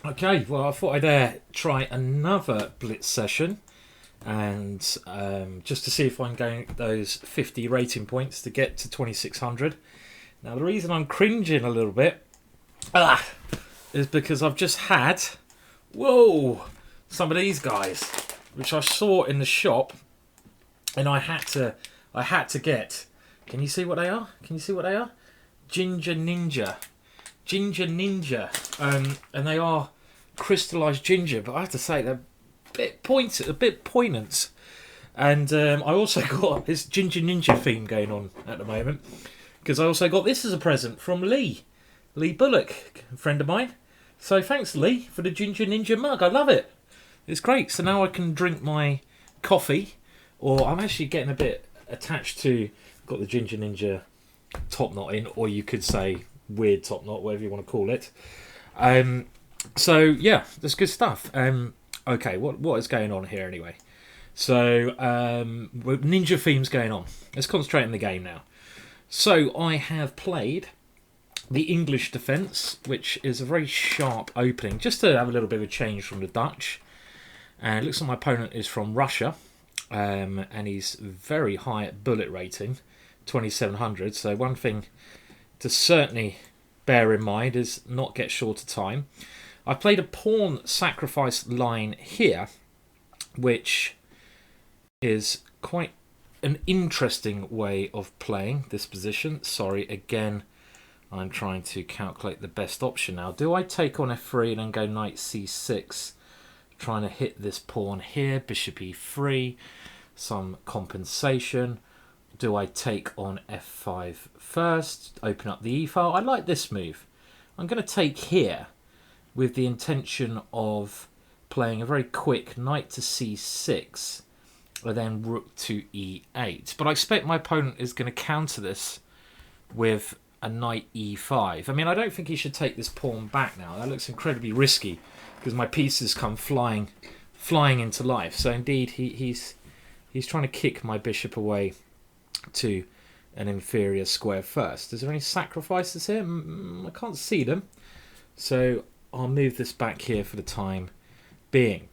Okay, well, I thought I'd try another Blitz session and just to see if I can get those 50 rating points to get to 2600. Now, the reason I'm cringing a little bit is because I've just had, whoa, some of these guys, which I saw in the shop, and I had to get. Can you see what they are? Can you see what they are? Ginger Ninja. Ginger Ninja, and they are crystallized ginger, but I have to say they're a bit poignant. And I also got this Ginger Ninja theme going on at the moment because I also got this as a present from Lee Bullock, a friend of mine. So thanks, Lee, for the Ginger Ninja mug. I love it. It's great. So now I can drink my coffee, or I'm actually getting a bit attached to. Got the Ginger Ninja top knot in, or you could say weird top knot, whatever you want to call it. So yeah, that's good stuff. Okay, what is going on here anyway? So ninja themes going on. Let's concentrate on the game now. So I have played the English defence, which is a very sharp opening, just to have a little bit of a change from the Dutch. And it looks like my opponent is from Russia, and he's very high at bullet rating, 2700. So one thing to certainly bear in mind is not get short of time. I've played a pawn sacrifice line here, which is quite an interesting way of playing this position. Sorry, again, I'm trying to calculate the best option now. Do I take on f3 and then go knight c6, trying to hit this pawn here, bishop e3, some compensation? Do I take on f5 first, open up the e-file? I like this move. I'm going to take here with the intention of playing a very quick knight to c6, and then rook to e8. But I expect my opponent is going to counter this with a knight e5. I mean, I don't think he should take this pawn back now. That looks incredibly risky because my pieces come flying into life. So indeed, he's trying to kick my bishop away to an inferior square first. Is there any sacrifices here? I can't see them. So I'll move this back here for the time being.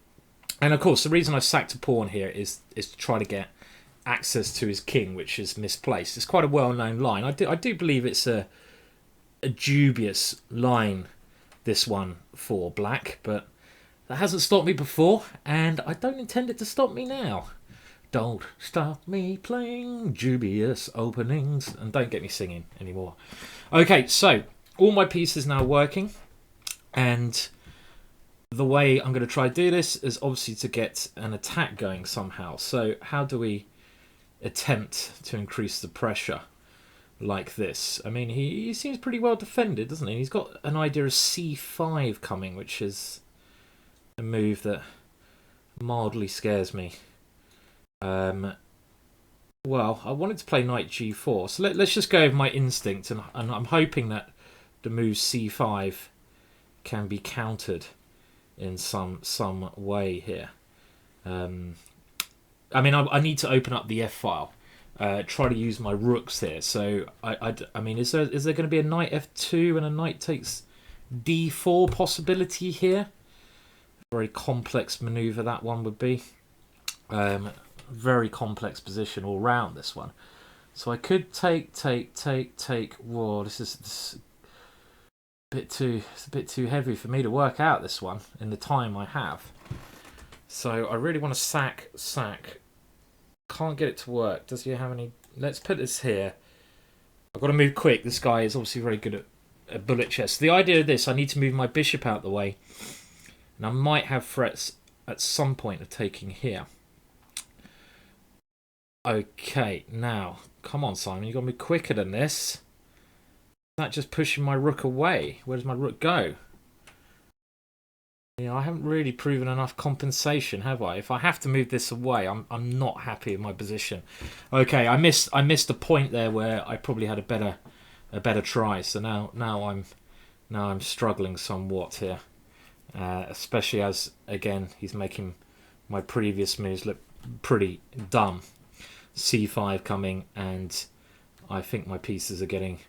And of course, the reason I sacked a pawn here is to try to get access to his king, which is misplaced. It's quite a well-known line. I do believe it's a dubious line, this one, for black, but that hasn't stopped me before, and I don't intend it to stop me now. Don't stop me playing dubious openings. And don't get me singing anymore. Okay, so all my pieces now working, and the way I'm going to try to do this is obviously to get an attack going somehow. So how do we attempt to increase the pressure like this? I mean, he seems pretty well defended, doesn't he? He's got an idea of c5 coming, which is a move that mildly scares me. Well, I wanted to play knight g4, so let's just go with my instinct, and I'm hoping that the move c5 can be countered in some way here. I mean, I need to open up the f-file, try to use my rooks here. So I mean, is there going to be a knight f2 and a knight takes d4 possibility here? Very complex maneuver that one would be. Very complex position all round this one. So I could take. Whoa, this is it's a bit too heavy for me to work out this one in the time I have. So I really want to sack. Can't get it to work. Does he have any? Let's put this here. I've got to move quick. This guy is obviously very good at bullet chess. The idea of this, I need to move my bishop out the way, and I might have threats at some point of taking here. Okay, now, come on, Simon, you've got to be quicker than this. Is that just pushing my rook away? Where does my rook go? Yeah, I haven't really proven enough compensation, have I? If I have to move this away, I'm not happy with my position. Okay, I missed a point there where I probably had a better try. So now I'm struggling somewhat here, especially as again he's making my previous moves look pretty dumb. c5 coming, and I think my pieces are getting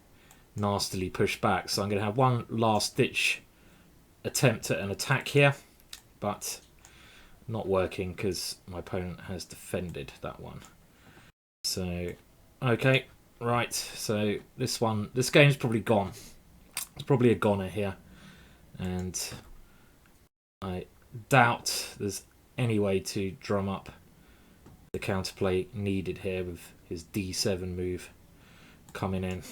nastily pushed back. So I'm going to have one last ditch attempt at an attack here, but not working because my opponent has defended that one. So, okay, right. So this game's probably gone. It's probably a goner here, and I doubt there's any way to drum up the counterplay needed here with his D7 move coming in.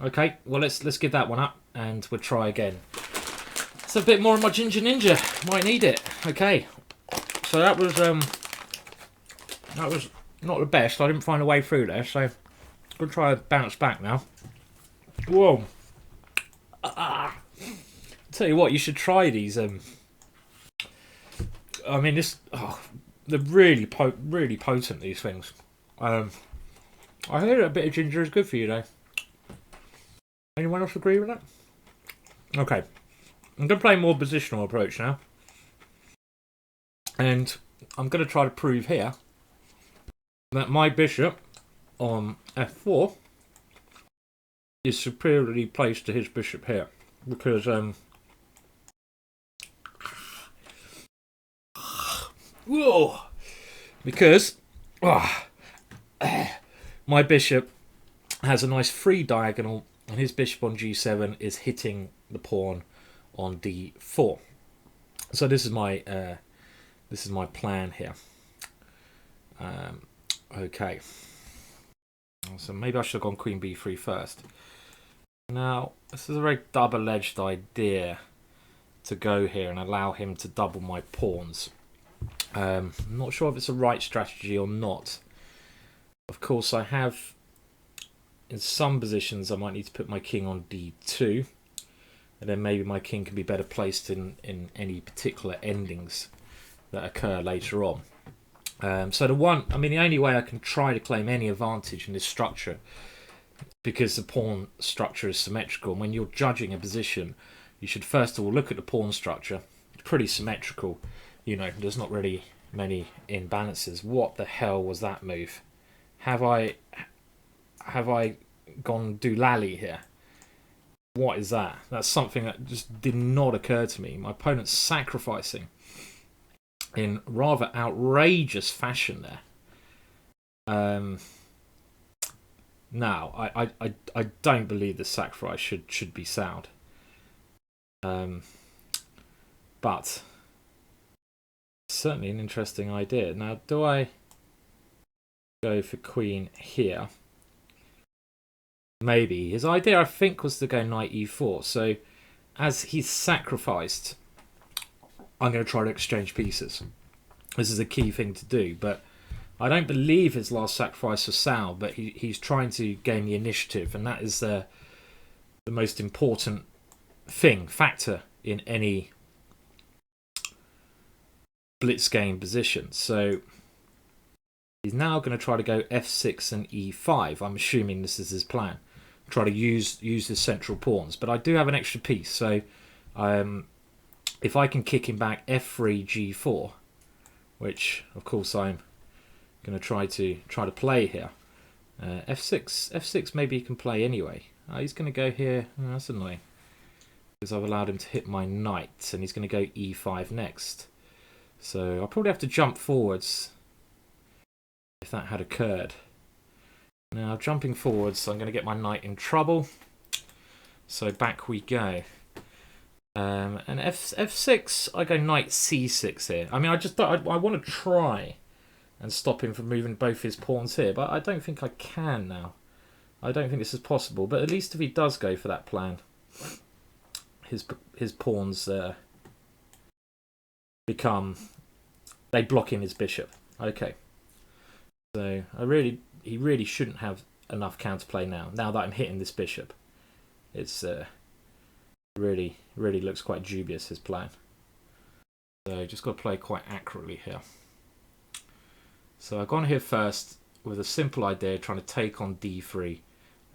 Okay, well let's give that one up and we'll try again. It's a bit more of my Ginger Ninja. Might need it. Okay, so that was not the best. I didn't find a way through there, so I'm gonna try to bounce back now. Whoa! Tell you what, you should try these. I mean, they're really potent. These things. I heard a bit of ginger is good for you, though. Anyone else agree with that? Okay, I'm going to play a more positional approach now. And I'm going to try to prove here that my bishop on f4 is superiorly placed to his bishop here. Because, whoa! Because, my bishop has a nice free diagonal and his bishop on g7 is hitting the pawn on d4. So this is my plan here. Okay. So maybe I should have gone queen b3 first. Now, this is a very double-edged idea to go here and allow him to double my pawns. I'm not sure if it's the right strategy or not. Of course, I have, in some positions, I might need to put my king on d2. And then maybe my king can be better placed in any particular endings that occur later on. So the only way I can try to claim any advantage in this structure, because the pawn structure is symmetrical, and when you're judging a position, you should first of all look at the pawn structure. It's pretty symmetrical. You know, there's not really many imbalances. What the hell was that move? Have I gone doolally here? What is that? That's something that just did not occur to me. My opponent's sacrificing in rather outrageous fashion there. Now, I don't believe the sacrifice should be sound. But certainly an interesting idea. Now, do I go for queen here? Maybe. His idea, I think, was to go knight e4. So, as he's sacrificed, I'm going to try to exchange pieces. This is a key thing to do, but I don't believe his last sacrifice was sound, but he's trying to gain the initiative, and that is the most important factor in any blitz game position. So he's now going to try to go f6 and e5. I'm assuming this is his plan. Try to use his central pawns, but I do have an extra piece, so if I can kick him back f3 g4, which of course I'm going to try to play here. F6 maybe he can play anyway. He's going to go here. Oh, that's annoying, because I've allowed him to hit my knight, and he's going to go e5 next. So I'll probably have to jump forwards if that had occurred. Now, jumping forwards, I'm going to get my knight in trouble. So back we go. And f6, I go knight c6 here. I mean, I want to try and stop him from moving both his pawns here, but I don't think I can now. I don't think this is possible, but at least if he does go for that plan, his pawns they block in his bishop. Okay. So he really shouldn't have enough counterplay now that I'm hitting this bishop. It's really looks quite dubious, his plan. So just got to play quite accurately here. So I've gone here first with a simple idea, trying to take on d3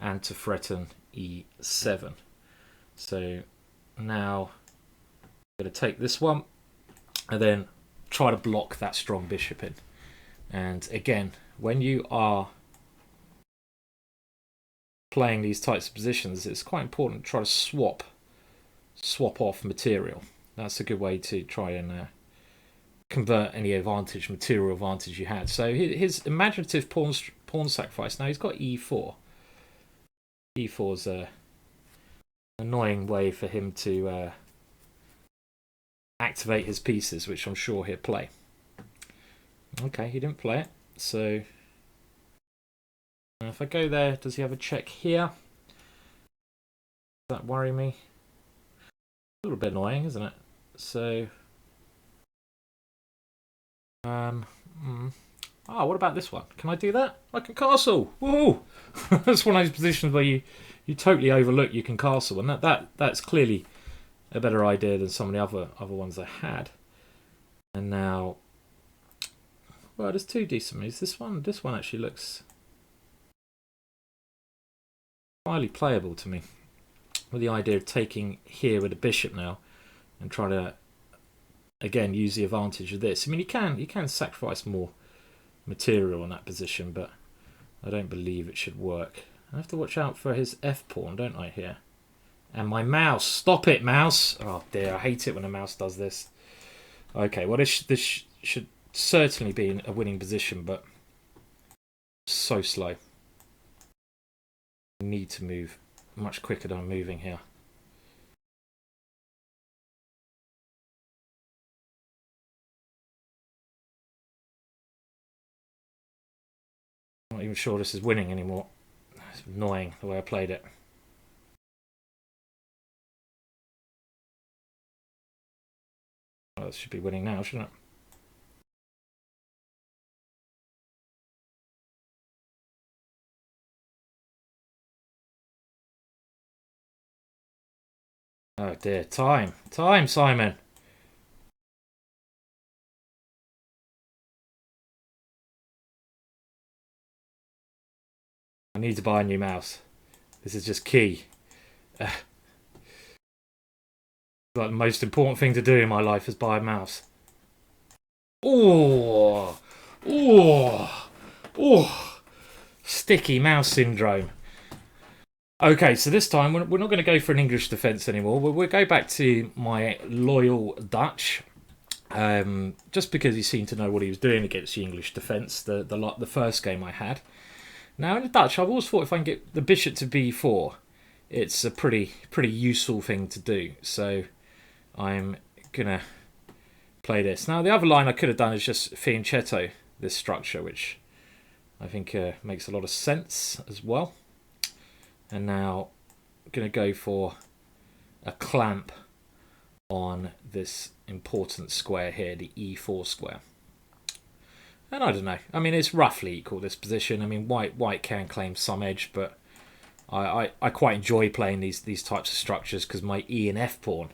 and to threaten e7. So now I'm going to take this one and then try to block that strong bishop in. And again, when you are playing these types of positions, it's quite important to try to swap swap off material. That's a good way to try and convert any material advantage you had. So his imaginative pawn sacrifice. Now he's got e4. E4 is a annoying way for him to activate his pieces, which I'm sure he'll play. Okay, he didn't play it. So if I go there, does he have a check here? Does that worry me? A little bit annoying, isn't it? So what about this one? Can I do that? I can castle. Whoa! That's one of those positions where you totally overlook you can castle, and that's clearly a better idea than some of the other ones I had. And now, well, there's two decent moves. This one actually looks highly playable to me, with the idea of taking here with the bishop now and trying to again use the advantage of this. I mean, you can sacrifice more material in that position, but I don't believe it should work. I have to watch out for his f pawn, don't I, here? And my mouse. Stop it, mouse. Oh dear, I hate it when a mouse does this. Okay, well, this should certainly be in a winning position, but so slow. I need to move much quicker than I'm moving here. I'm not even sure this is winning anymore. It's annoying the way I played it. Well, it should be winning now, shouldn't it? Oh dear, time, Simon. I need to buy a new mouse. This is just key. Like the most important thing to do in my life is buy a mouse. Oh, sticky mouse syndrome. Okay, so this time we're not going to go for an English defence anymore. We'll go back to my loyal Dutch, just because he seemed to know what he was doing against the English defence. The first game I had. Now in the Dutch, I've always thought if I can get the bishop to b4, it's a pretty useful thing to do. So I'm gonna play this. Now the other line I could have done is just fianchetto this structure, which I think makes a lot of sense as well. And now I'm going to go for a clamp on this important square here, the e4 square. And I don't know. I mean, it's roughly equal, this position. I mean, white can claim some edge, but I quite enjoy playing these types of structures because my e and f pawn,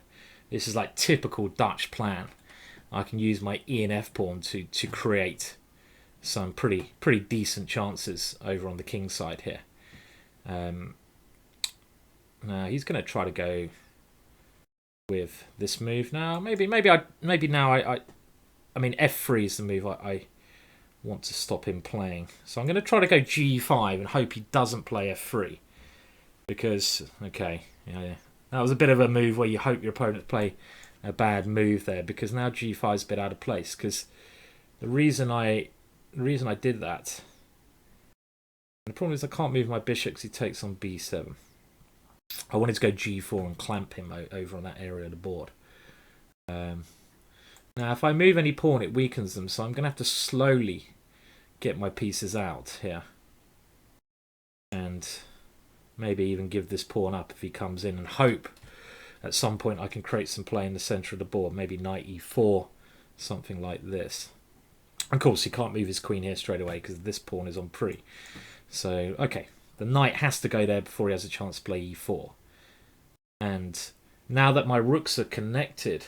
this is like typical Dutch plan. I can use my e and f pawn to create some pretty decent chances over on the king side here. Now he's going to try to go with this move now. Maybe now I mean f3 is the move I want to stop him playing. So I'm going to try to go g5 and hope he doesn't play f3, because okay, yeah, that was a bit of a move where you hope your opponent play a bad move there, because now g5 is a bit out of place. Because the reason I did that, the problem is I can't move my bishop because he takes on b7. I wanted to go g4 and clamp him over on that area of the board. Now, if I move any pawn, it weakens them, so I'm going to have to slowly get my pieces out here. And maybe even give this pawn up if he comes in, and hope at some point I can create some play in the centre of the board. Maybe knight e4, something like this. Of course, he can't move his queen here straight away because this pawn is on pre. So, okay. The knight has to go there before he has a chance to play e4. And now that my rooks are connected,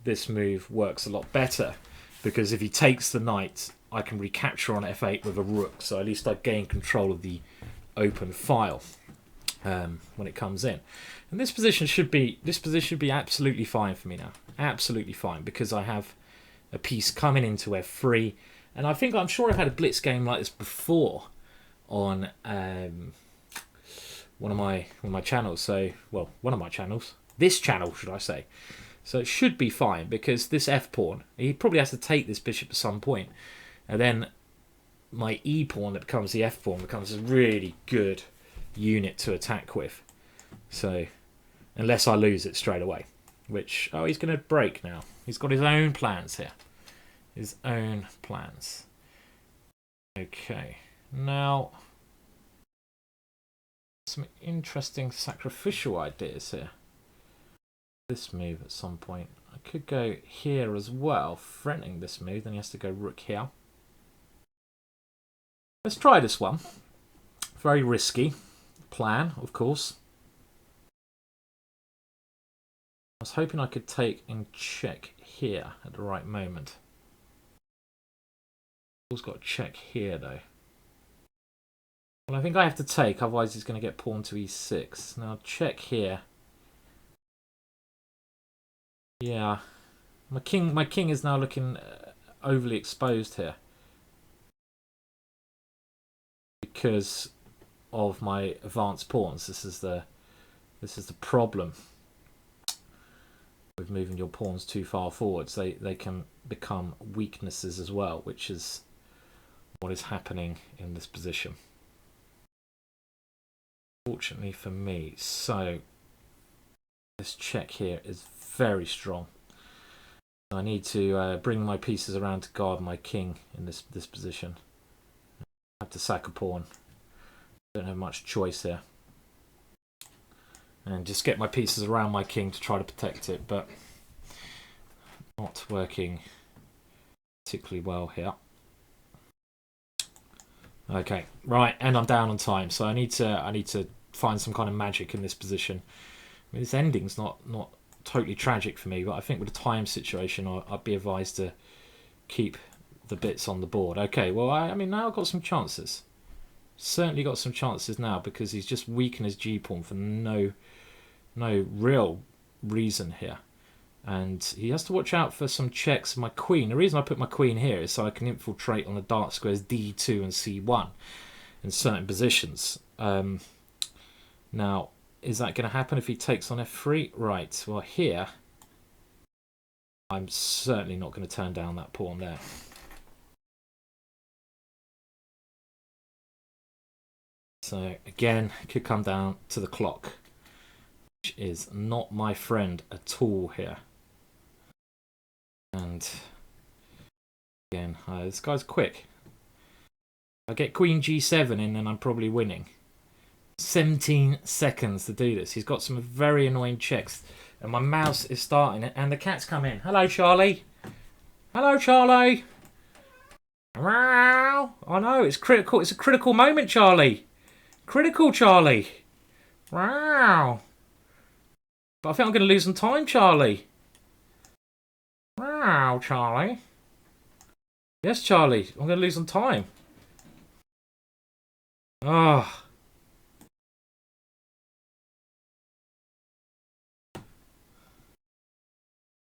this move works a lot better, because if he takes the knight, I can recapture on f8 with a rook. So at least I gain control of the open file when it comes in. And this position should be absolutely fine for me now. Absolutely fine, because I have a piece coming into f3, and I'm sure I've had a blitz game like this before on one of my channels. So, well, one of my channels. This channel, should I say. So it should be fine, because this f-pawn, he probably has to take this bishop at some point. And then my e-pawn that becomes the f-pawn becomes a really good unit to attack with. So, unless I lose it straight away. Which, oh, he's going to break now. He's got his own plans here. His own plans. Okay, now some interesting sacrificial ideas here. This move at some point. I could go here as well, threatening this move. Then he has to go rook here. Let's try this one. Very risky plan, of course. I was hoping I could take and check here at the right moment. Also got to check here though. Well, I think I have to take, otherwise he's going to get pawn to e6. Now check here. Yeah, my king is now looking overly exposed here because of my advanced pawns. This is the problem with moving your pawns too far forwards. They can become weaknesses as well, which is what is happening in this position. Fortunately for me, so this check here is very strong. I need to bring my pieces around to guard my king in this position. I have to sack a pawn. Don't have much choice here. And just get my pieces around my king to try to protect it, but not working particularly well here. Okay, right, and I'm down on time, so I need to find some kind of magic in this position. I mean, this ending's not totally tragic for me, but I think with the time situation, I'd be advised to keep the bits on the board. Okay, well, I mean, now I've got some chances. Certainly got some chances now, because he's just weakened his g-pawn for no real reason here. And he has to watch out for some checks of my queen. The reason I put my queen here is so I can infiltrate on the dark squares d2 and c1 in certain positions. Now, is that going to happen if he takes on f3? Right, well here, I'm certainly not going to turn down that pawn there. So again, it could come down to the clock, which is not my friend at all here. And again, this guy's quick. I get queen g7 in and I'm probably winning. 17 seconds to do this. He's got some very annoying checks. And my mouse is starting it. And the cat's come in. Hello, Charlie. Hello, Charlie. Wow. I know, it's critical. It's a critical moment, Charlie. Critical, Charlie. Wow. But I think I'm going to lose some time, Charlie. Wow, Charlie. Yes, Charlie. I'm going to lose some time. Oh.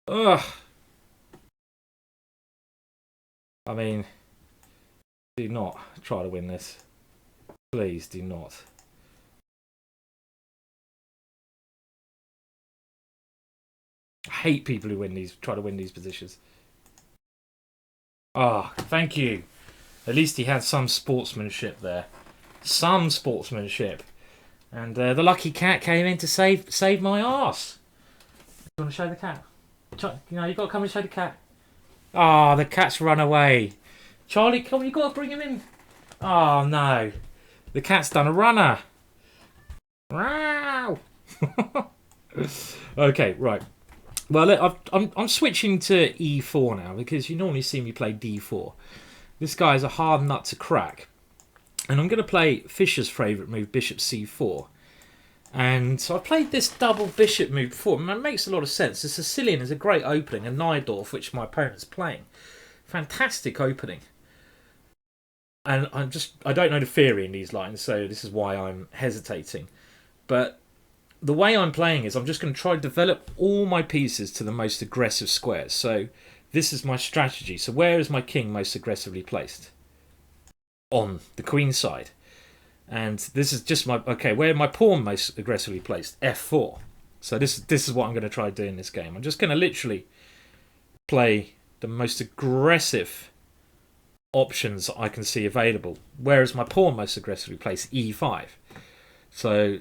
Ugh. I mean, do not try to win this. Please do not. I hate people who try to win these positions. Ah, oh, thank you. At least he had some sportsmanship there. Some sportsmanship. And the lucky cat came in to save my arse. You want to show the cat? You know, you got to come and show the cat. Ah, oh, the cat's run away. Charlie, come on, you got to bring him in. Oh, no. The cat's done a runner. Wow. Okay, right. Well, look, I'm switching to e4 now, because you normally see me play d4. This guy is a hard nut to crack. And I'm going to play Fischer's favourite move, bishop c4. And so I played this double bishop move before, and it makes a lot of sense. The Sicilian is a great opening, and Najdorf, which my opponent's playing. Fantastic opening. And I don't know the theory in these lines, so this is why I'm hesitating. But the way I'm playing is I'm just going to try to develop all my pieces to the most aggressive squares. So this is my strategy. So where is my king most aggressively placed? On the queen side. And this is just my... Okay, where my pawn most aggressively placed? f4. So this is what I'm going to try doing in this game. I'm just going to literally play the most aggressive options I can see available, whereas my pawn most aggressively plays e5. So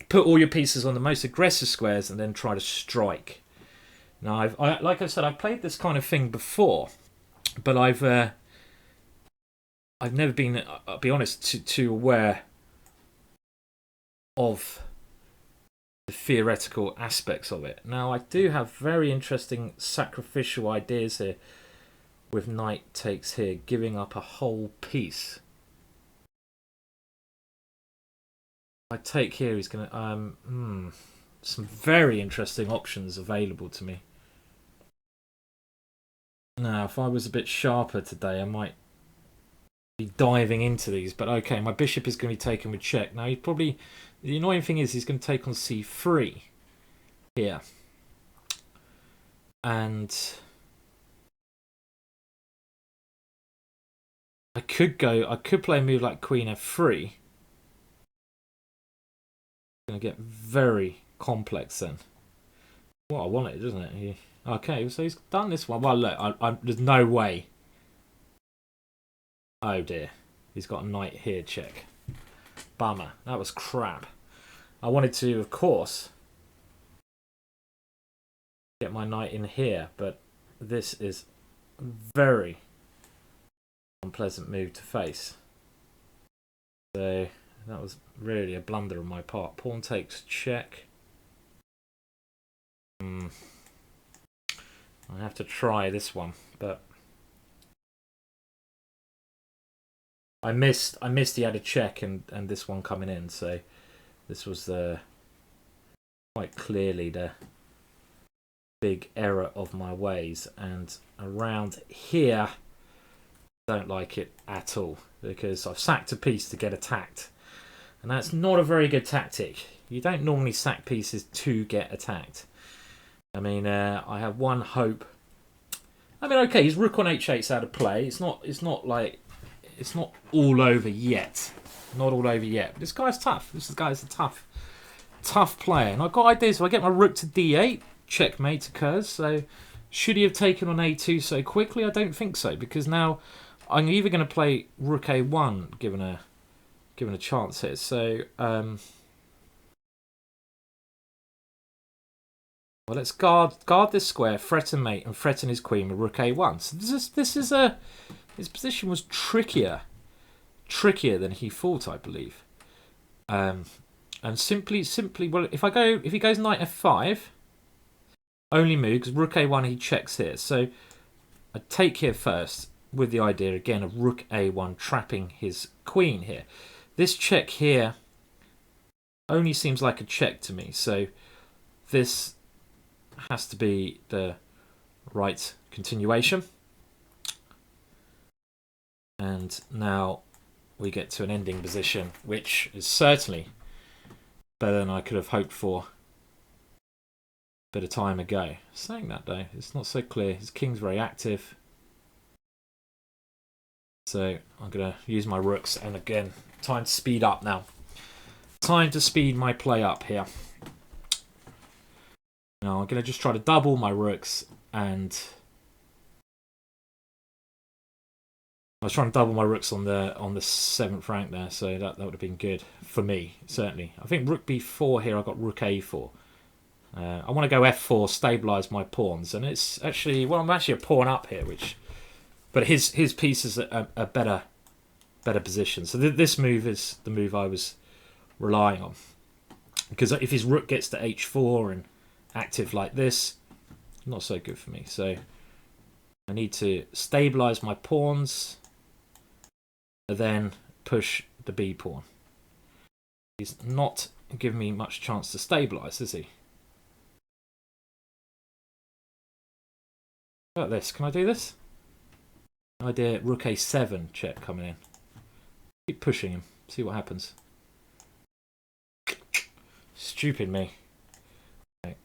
put all your pieces on the most aggressive squares and then try to strike. Now, like I said, I've played this kind of thing before, but I've never been, I'll be honest, too aware of the theoretical aspects of it. Now, I do have very interesting sacrificial ideas here with knight takes here, giving up a whole piece. I take here, he's going to... some very interesting options available to me. Now, if I was a bit sharper today, I might be diving into these. But okay, my bishop is going to be taken with check. Now, he's probably... The annoying thing is he's going to take on c3 here. And I could play a move like queen f3. Going to get very complex then. What I wanted, doesn't it? Okay, so he's done this one. Well, look, there's no way. Oh dear, he's got a knight here. Check. Bummer. That was crap. I wanted to, of course, get my knight in here, but this is a very unpleasant move to face. So that was really a blunder on my part. Pawn takes check. I have to try this one, but I missed he had a check and this one coming in, so this was quite clearly the big error of my ways. And around here, I don't like it at all because I've sacked a piece to get attacked, and that's not a very good tactic. You don't normally sack pieces to get attacked. I mean, I have one hope. I mean, okay, his rook on h8's out of play. It's not all over yet. Not all over yet. But this guy's tough. This guy's a tough player. And I've got ideas. If I get my rook to d8, checkmate occurs. So should he have taken on a2 so quickly? I don't think so, because now I'm either going to play rook a1 given a chance here. So well, let's guard this square, threaten mate, and threaten his queen with rook a1. So his position was trickier than he thought, I believe. And simply, well, if he goes knight f5, only move because rook a1 he checks here. So I take here first with the idea again of rook a1 trapping his queen here. This check here only seems like a check to me. So this has to be the right continuation. And now we get to an ending position, which is certainly better than I could have hoped for a bit of time ago. Saying that though, it's not so clear. His king's very active. So I'm going to use my rooks, and again, time to speed up now. Time to speed my play up here. Now I'm going to just try to double my rooks, and I was trying to double my rooks on the 7th rank there, so that would have been good for me, certainly. I think rook b4 here, I got rook a4. I want to go f4, stabilise my pawns, and it's actually, well, I'm actually a pawn up here, but his piece is a better position. So this move is the move I was relying on, because if his rook gets to h4 and active like this, not so good for me. So I need to stabilise my pawns, and then push the b pawn. He's not giving me much chance to stabilise, is he? How about this? Can I do this? Idea rook a7 check coming in. Keep pushing him. See what happens. Stupid me. Okay.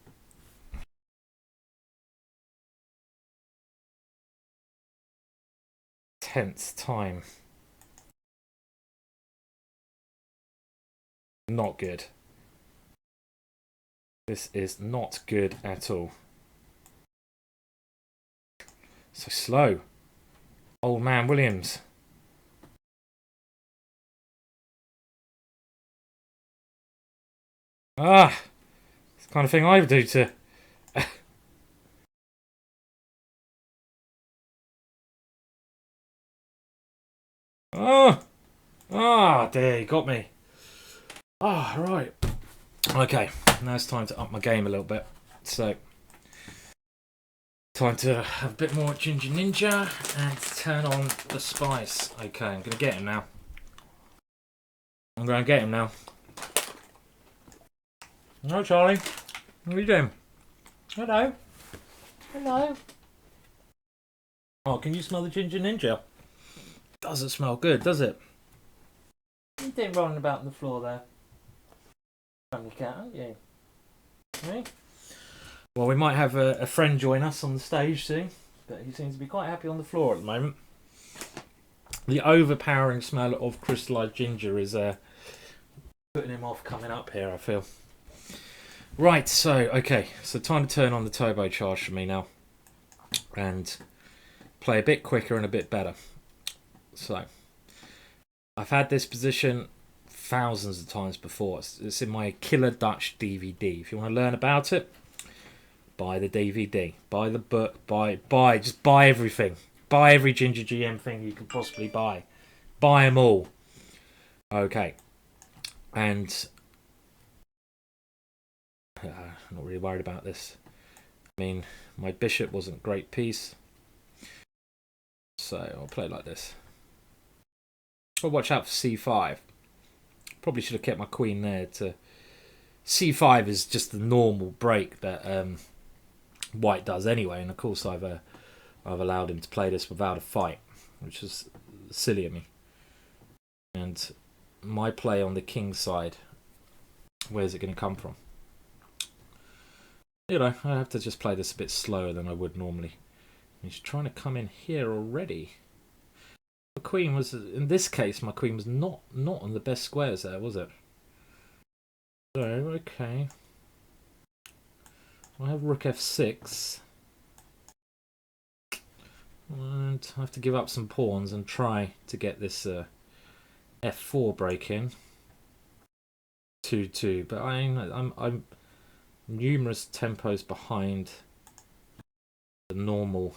10th time. Not good. This is not good at all. So slow. Old man Williams. Ah, it's the kind of thing I would do to. Oh, there, you got me. Ah, right. Okay, now it's time to up my game a little bit. So, time to have a bit more Ginger Ninja and turn on the spice. Okay, I'm gonna get him now. Hello, Charlie. What are you doing? Hello. Hello. Oh, can you smell the Ginger Ninja? Doesn't smell good, does it? You didn't rolling about on the floor there. From your cat, aren't you? Hey? Well, we might have a friend join us on the stage soon, but he seems to be quite happy on the floor at the moment. The overpowering smell of crystallised ginger is putting him off coming up here, I feel. Right, so time to turn on the turbo charge for me now and play a bit quicker and a bit better. So, I've had this position thousands of times before. It's in my Killer Dutch DVD. If you want to learn about it, buy the DVD, buy the book, just buy everything. Buy every GingerGM thing you can possibly buy. Buy them all. Okay. And I'm not really worried about this. I mean, my bishop wasn't a great piece. So I'll play like this. I'll watch out for c5. Probably should have kept my queen there. C5 is just the normal break that white does anyway. And of course I've allowed him to play this without a fight, which is silly of me. And my play on the king side, where's it going to come from? You know, I have to just play this a bit slower than I would normally. He's trying to come in here already. The queen was, in this case, my queen was not on the best squares there, was it? So, okay. I have rook f6. And I have to give up some pawns and try to get this f4 break in. 2-2, but I'm numerous tempos behind the normal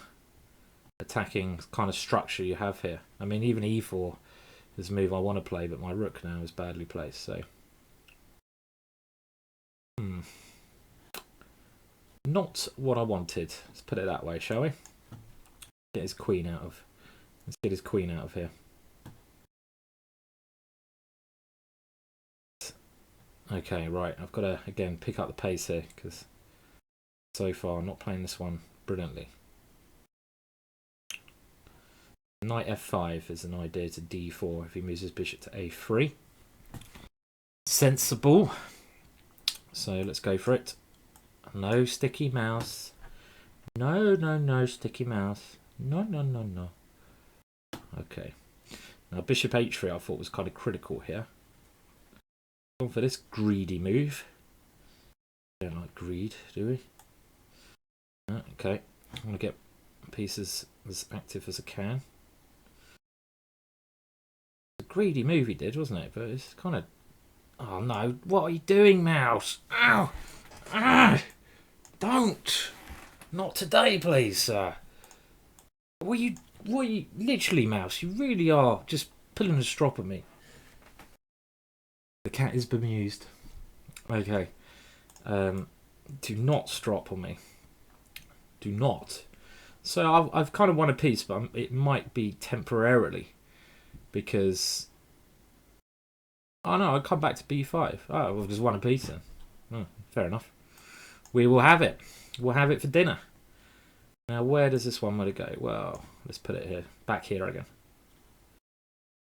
attacking kind of structure you have here. I mean, even e4 is a move I want to play, but my rook now is badly placed, so not what I wanted. Let's put it that way, shall we? Get his queen out of. Let's get his queen out of here. Okay, right. I've got to again pick up the pace here because so far I'm not playing this one brilliantly. Knight f5 is an idea to d4 if he moves his bishop to a3. Sensible. So let's go for it. No sticky mouse. No sticky mouse. No. Okay. Now bishop h3 I thought was kind of critical here. Going for this greedy move. Don't like greed, do we? Okay. I want to get pieces as active as I can. A greedy move he did, wasn't it? But it's kind of... Oh no, what are you doing, mouse? Ow! Ah! Don't! Not today, please, sir. What are you literally, mouse, you really are just pulling a strop at me. The cat is bemused. Okay. Do not strop on me. Do not. So I've kind of won a piece, but it might be temporarily. Because... Oh no, I'll come back to b5. Oh, we've just won a piece then. Oh, fair enough. We will have it. We'll have it for dinner. Now, where does this one want to go? Well, let's put it here. Back here again.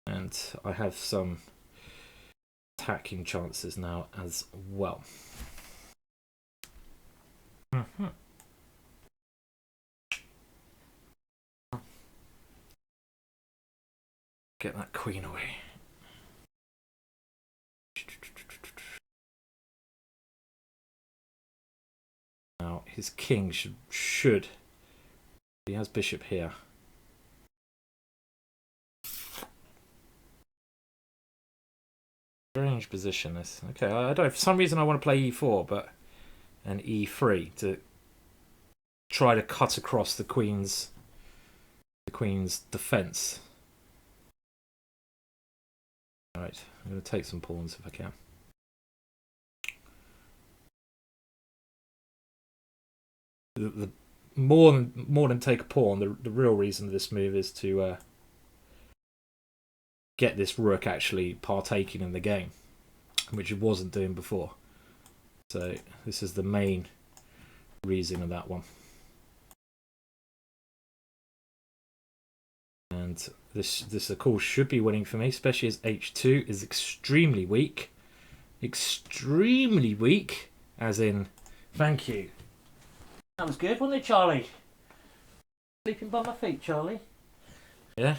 And I have some attacking chances now as well. Get that queen away. Now his king should he has bishop here. Strange position this. Okay, I don't know. For some reason I want to play e4, but and e3 to try to cut across the queen's defense. All right, I'm going to take some pawns if I can. The more than take a pawn, the real reason of this move is to get this rook actually partaking in the game, which it wasn't doing before. So this is the main reason of that one. And this of course should be winning for me, especially as h2 is extremely weak. Extremely weak, as in, thank you. That was good, wasn't it, Charlie? Sleeping by my feet, Charlie. Yeah.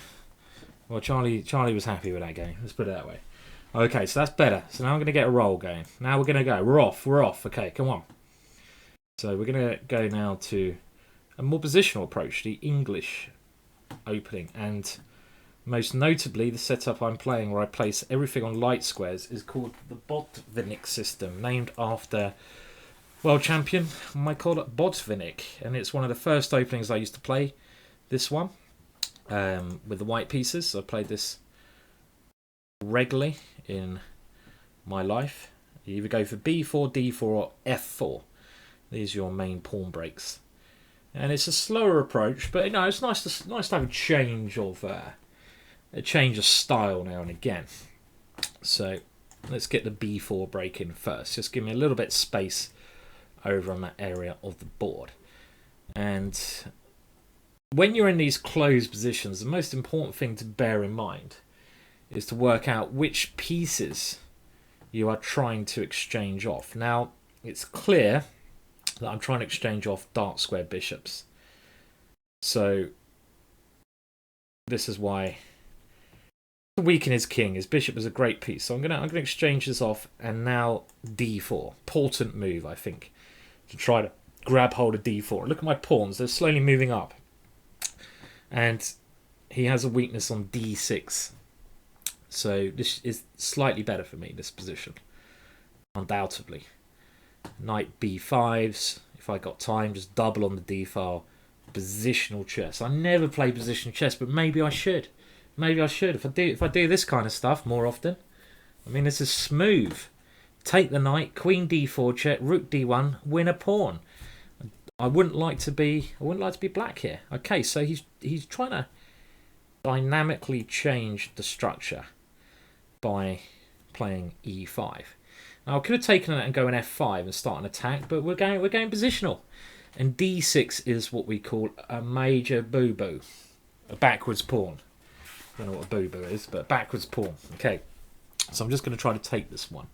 Well, Charlie was happy with that game. Let's put it that way. Okay, so that's better. So now I'm going to get a roll going. Now we're going to go. We're off. Okay, come on. So we're going to go now to a more positional approach, the English opening. And most notably, the setup I'm playing, where I place everything on light squares, is called the Botvinnik system, named after world champion, I call it Botvinnik, and it's one of the first openings I used to play. This one with the white pieces. I played this regularly in my life. You either go for b4, d4, or f4. These are your main pawn breaks, and it's a slower approach, but you know it's nice to have a change of style now and again. So let's get the b4 break in first. Just give me a little bit of space over on that area of the board. And when you're in these closed positions, the most important thing to bear in mind is to work out which pieces you are trying to exchange off. Now, it's clear that I'm trying to exchange off dark square bishops. So this is why to weaken his king. His bishop is a great piece. So I'm gonna exchange this off, and now d4. Important move, I think, to try to grab hold of d4. Look at my pawns, they're slowly moving up. And he has a weakness on d6. So this is slightly better for me, this position. Undoubtedly. Knight b5s. If I got time, just double on the d file. Positional chess. I never play positional chess, but maybe I should. Maybe I should. If I do this kind of stuff more often. I mean, this is smooth. Take the knight, queen d4 check, rook d1, win a pawn. I wouldn't like to be black here. Okay, so he's trying to dynamically change the structure by playing e5. Now I could have taken it and go an f5 and start an attack, but we're going positional. And d6 is what we call a major boo-boo, a backwards pawn. I don't know what a boo-boo is, but a backwards pawn. Okay, so I'm just going to try to take this one.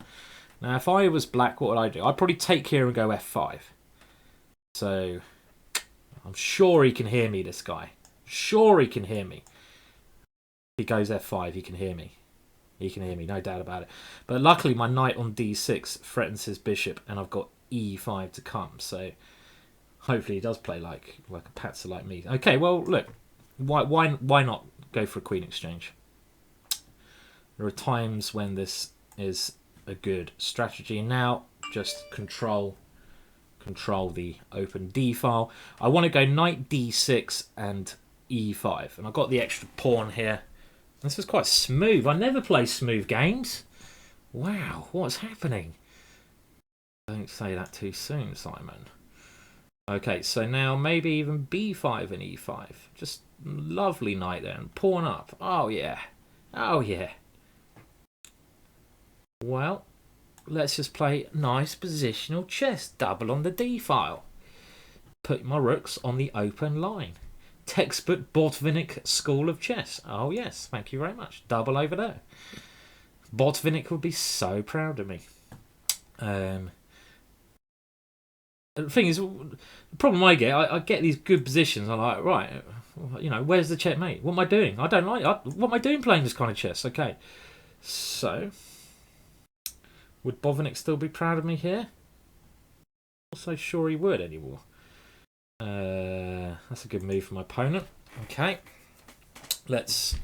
Now, if I was black, what would I do? I'd probably take here and go f5. So, I'm sure he can hear me, this guy. Sure he can hear me. If he goes f5, he can hear me. He can hear me, no doubt about it. But luckily, my knight on d6 threatens his bishop, and I've got e5 to come. So, hopefully he does play like a patzer like me. Okay, well, look. Why not go for a queen exchange? There are times when this is a good strategy. Now, just control the open d file. I want to go knight d6 and e5, and I've got the extra pawn here. This is quite smooth. I never play smooth games. Wow, what's happening? Don't say that too soon, Simon. Okay, so now maybe even b5 and e5. Just lovely knight there, and pawn up. Oh yeah, oh yeah. Well, let's just play nice positional chess. Double on the d file. Put my rooks on the open line. Textbook Botvinnik School of Chess. Oh yes, thank you very much. Double over there. Botvinnik would be so proud of me. The thing is, the problem I get these good positions. I'm like, right, you know, where's the checkmate? What am I doing? I don't like it. What am I doing playing this kind of chess? Okay, so would Botvinnik still be proud of me here? Not so sure he would anymore. That's a good move for my opponent. Okay, let's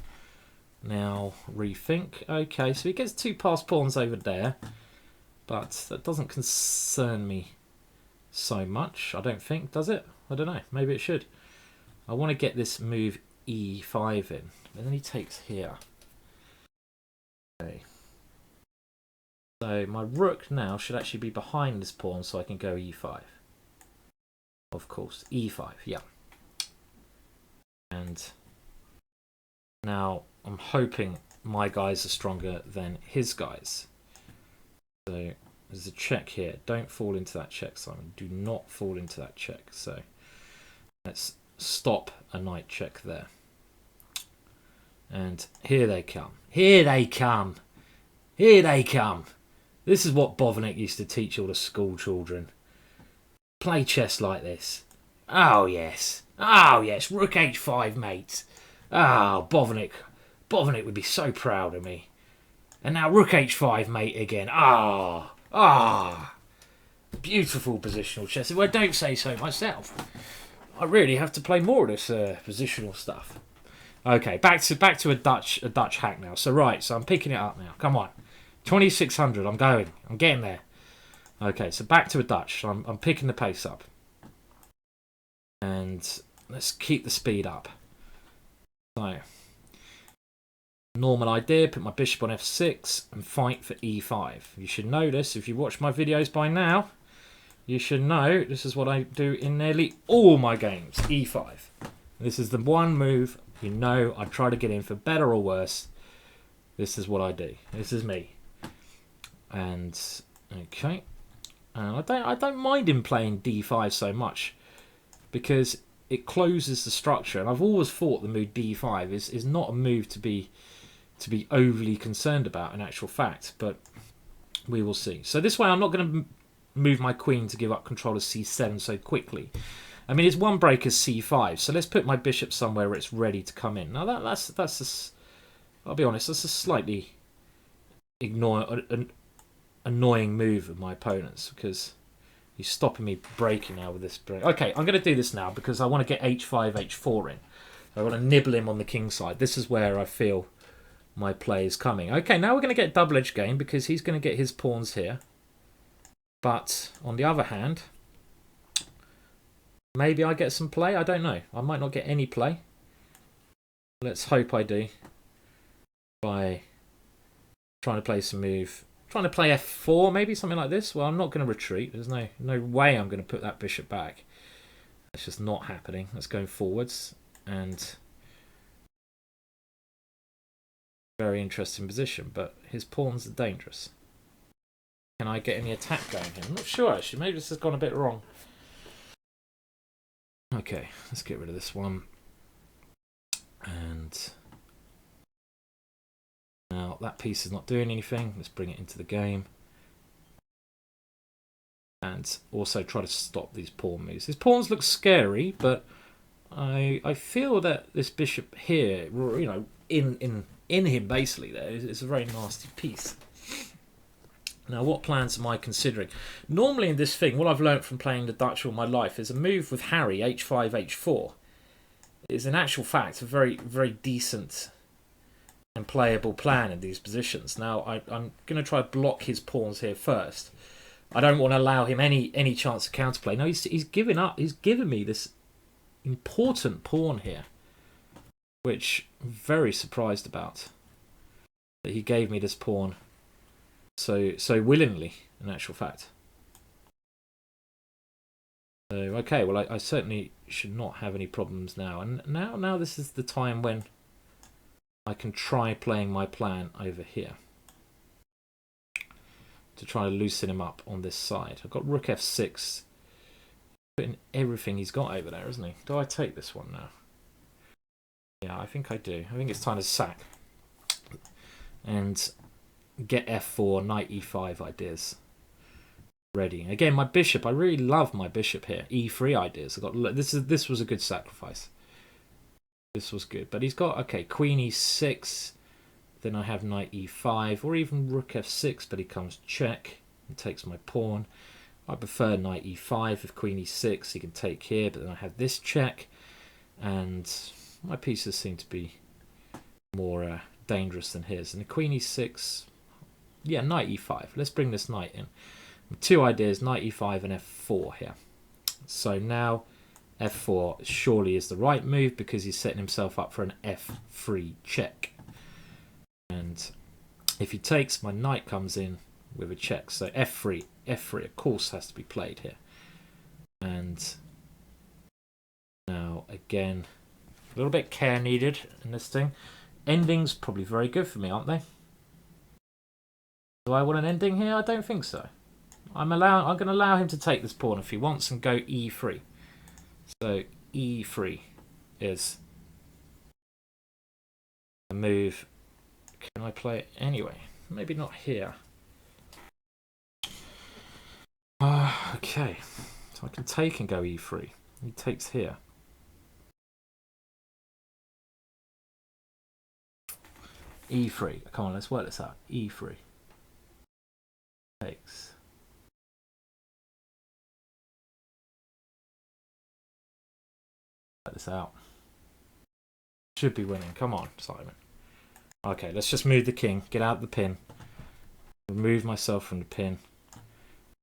now rethink. Okay, so he gets 2 passed pawns over there, but that doesn't concern me so much, I don't think, does it? I don't know, maybe it should. I want to get this move e5 in, and then he takes here. Okay. So my rook now should actually be behind this pawn so I can go e5. Of course, e5, yeah. And now I'm hoping my guys are stronger than his guys. So there's a check here. Don't fall into that check, Simon. Do not fall into that check. So let's stop a knight check there. And here they come. Here they come. Here they come. This is what Botvinnik used to teach all the school children. Play chess like this. Oh, yes. Oh, yes. Rook h5, mate. Oh, Botvinnik. Botvinnik would be so proud of me. And now rook h5, mate, again. Ah. Ah. Beautiful positional chess. If I don't say so myself, I really have to play more of this positional stuff. Okay, back to a Dutch hack now. So right, so I'm picking it up now. Come on. 2600, I'm going. I'm getting there. Okay, so back to a Dutch. I'm picking the pace up. And let's keep the speed up. So, normal idea, put my bishop on f6 and fight for e5. You should know this. If you watch my videos by now, you should know this is what I do in nearly all my games, e5. This is the one move, you know, I try to get in for better or worse. This is what I do. This is me. And, okay. And I don't mind him playing d5 so much because it closes the structure. And I've always thought the move d5 is not a move to be overly concerned about in actual fact, but we will see. So this way I'm not going to move my queen to give up control of c7 so quickly. I mean, it's one break is c5, so let's put my bishop somewhere where it's ready to come in. Now that's I'll be honest, that's a slightly annoying move of my opponent's because he's stopping me breaking now with this break. Okay, I'm going to do this now because I want to get h5, h4 in. I want to nibble him on the king side. This is where I feel my play is coming. Okay, now we're going to get double-edged game because he's going to get his pawns here. But on the other hand, maybe I get some play. I don't know. I might not get any play. Let's hope I do. By trying to play some move. Trying to play f4, maybe something like this. Well, I'm not going to retreat. There's no way I'm going to put that bishop back. It's just not happening. Let's go forwards. And very interesting position, but his pawns are dangerous. Can I get any attack going here? I'm not sure, actually. Maybe this has gone a bit wrong. Okay, let's get rid of this one. And now that piece is not doing anything. Let's bring it into the game. And also try to stop these pawn moves. His pawns look scary, but I feel that this bishop here, you know, in him basically there is a very nasty piece. Now, what plans am I considering? Normally in this thing, what I've learnt from playing the Dutch all my life is a move with Harry, h5, h4, is in actual fact a very, very decent and playable plan in these positions. Now, I'm going to try to block his pawns here first. I don't want to allow him any chance of counterplay. No, he's giving up. He's given me this important pawn here, which I'm very surprised about. That he gave me this pawn so willingly, in actual fact. So, okay, well, I certainly should not have any problems now. And now this is the time when I can try playing my plan over here. To try to loosen him up on this side. I've got rook f6. Putting everything he's got over there, isn't he? Do I take this one now? Yeah, I think I do. I think it's time to sack. And get f4, knight e5 ideas ready. Again, my bishop, I really love my bishop here. e3 ideas. I got this was a good sacrifice. This was good. But he's got, okay, queen e6. Then I have knight e5 or even rook f6, but he comes check and takes my pawn. I prefer knight e5 with queen e6. He can take here, but then I have this check, and my pieces seem to be more dangerous than his. And the queen e6, yeah, knight e5. Let's bring this knight in. Two ideas, knight e5 and f4 here. So now f4 surely is the right move because he's setting himself up for an f3 check. And if he takes, my knight comes in with a check. So f3 of course has to be played here. And now again, a little bit care needed in this thing. Endings probably very good for me, aren't they? Do I want an ending here? I don't think so. I'm going to allow him to take this pawn if he wants and go e3. So e3 is a move. Can I play it anyway? Maybe not here. Okay. So I can take and go e3. He takes here. e3. Come on, let's work this out. e3. Takes. This out. Should be winning. Come on, Simon. Okay, let's just move the king. Get out the pin. Remove myself from the pin.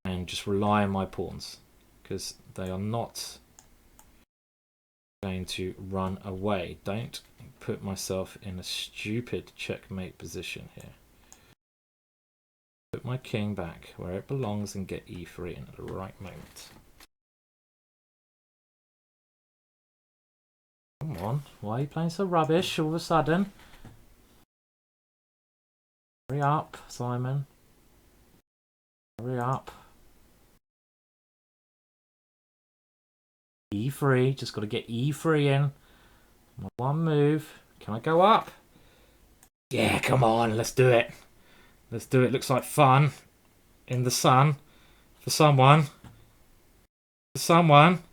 And just rely on my pawns. Because they are not going to run away. Don't put myself in a stupid checkmate position here. Put my king back where it belongs and get e3 in at the right moment. Come on, why are you playing so rubbish all of a sudden? Hurry up, Simon. Hurry up. E3, just got to get E3 in. One move. Can I go up? Yeah, come on, let's do it. Let's do it. Looks like fun in the sun for someone. For someone.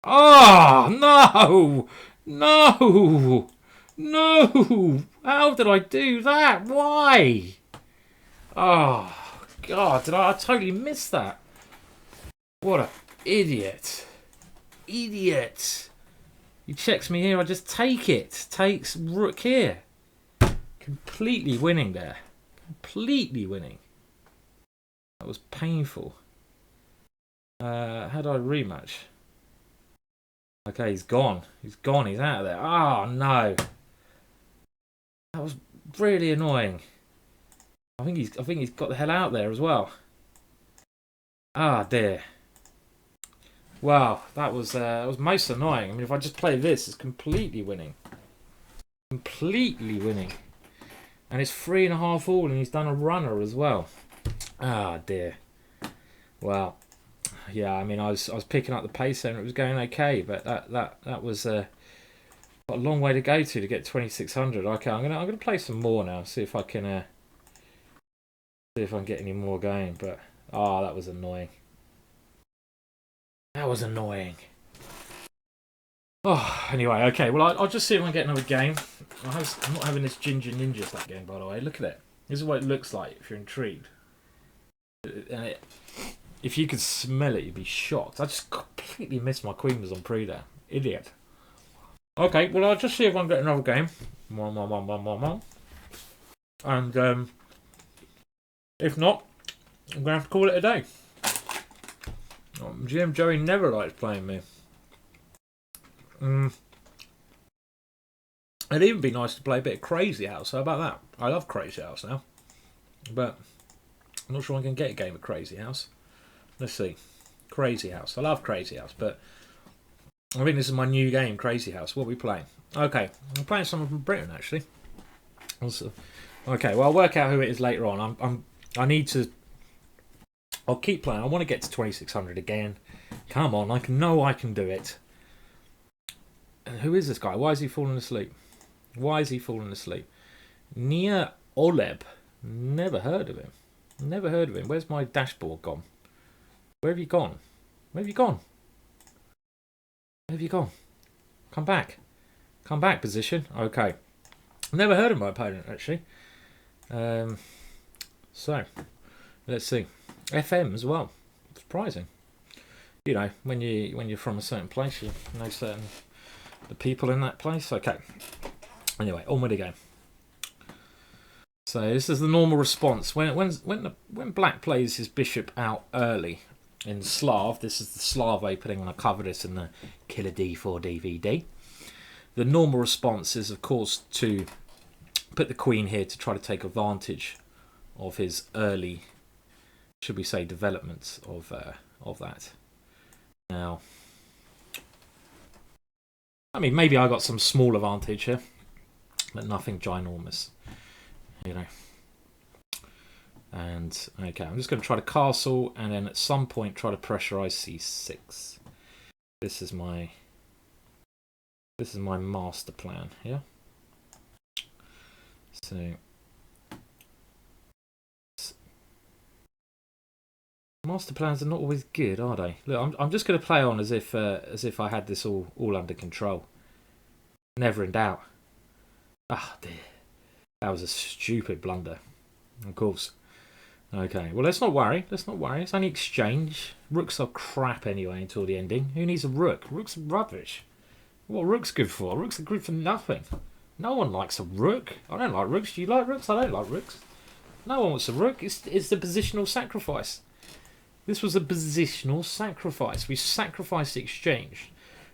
Oh, no! No! No! How did I do that? Why? Oh, God, I totally missed that. What an idiot. Idiot. He checks me here, I just take it. Takes rook here. Completely winning there. Completely winning. That was painful. How do I rematch? Okay, he's gone. He's gone. He's out of there. Oh, no. That was really annoying. I think he's got the hell out there as well. Ah, dear. Wow, that was most annoying. I mean, if I just play this, it's completely winning. Completely winning. And it's 3.5 all, and he's done a runner as well. Ah, dear. Well, yeah. I mean, I was picking up the pace there, and it was going okay, but that was got a long way to go to get 2600. Okay, I'm gonna play some more now. See if I can get any more going. But that was annoying. That was annoying. Oh, anyway, okay. Well, I'll just see if I can get another game. I'm not having this Ginger Ninja that game, by the way. Look at it. This is what it looks like if you're intrigued. And if you could smell it, you'd be shocked. I just completely missed my queen was on pre there. Idiot. Okay, well, I'll just see if I can get another game. One. And if not, I'm going to have to call it a day. GM Joey never likes playing me. It'd even be nice to play a bit of Crazy House. How about that? I love Crazy House now. But I'm not sure I can get a game of Crazy House. Let's see. Crazy House. I love Crazy House, but I think this is my new game, Crazy House. What are we playing? Okay, I'm playing someone from Britain, actually. Okay, well, I'll work out who it is later on. I need to... I'll keep playing. I want to get to 2600 again. Come on, I know I can do it. And who is this guy? Why is he falling asleep? Why is he falling asleep? Nia Oleb. Never heard of him. Never heard of him. Where's my dashboard gone? Where have you gone? Where have you gone? Where have you gone? Come back. Come back, position. Okay. Never heard of my opponent, actually. So, let's see. FM as well. Surprising. You know, when you're from a certain place, you know certain the people in that place. Okay. Anyway, on with the game. So this is the normal response when Black plays his bishop out early in Slav. This is the Slav opening, and I cover this in the Killer D4 DVD. The normal response is, of course, to put the queen here to try to take advantage of his early, should we say, development of that. Now, I mean, maybe I got some small advantage here, but nothing ginormous, you know. And okay, I'm just going to try to castle, and then at some point try to pressurize c6. This is my master plan, yeah. So master plans are not always good, are they? Look, I'm just going to play on as if I had this all under control. Never in doubt. Ah, dear. That was a stupid blunder. Of course. Okay, well, let's not worry. Let's not worry. It's only exchange. Rooks are crap anyway until the ending. Who needs a rook? Rooks are rubbish. What are rooks good for? Rooks are good for nothing. No one likes a rook. I don't like rooks. Do you like rooks? I don't like rooks. No one wants a rook. It's the positional sacrifice. This was a positional sacrifice. We sacrificed the exchange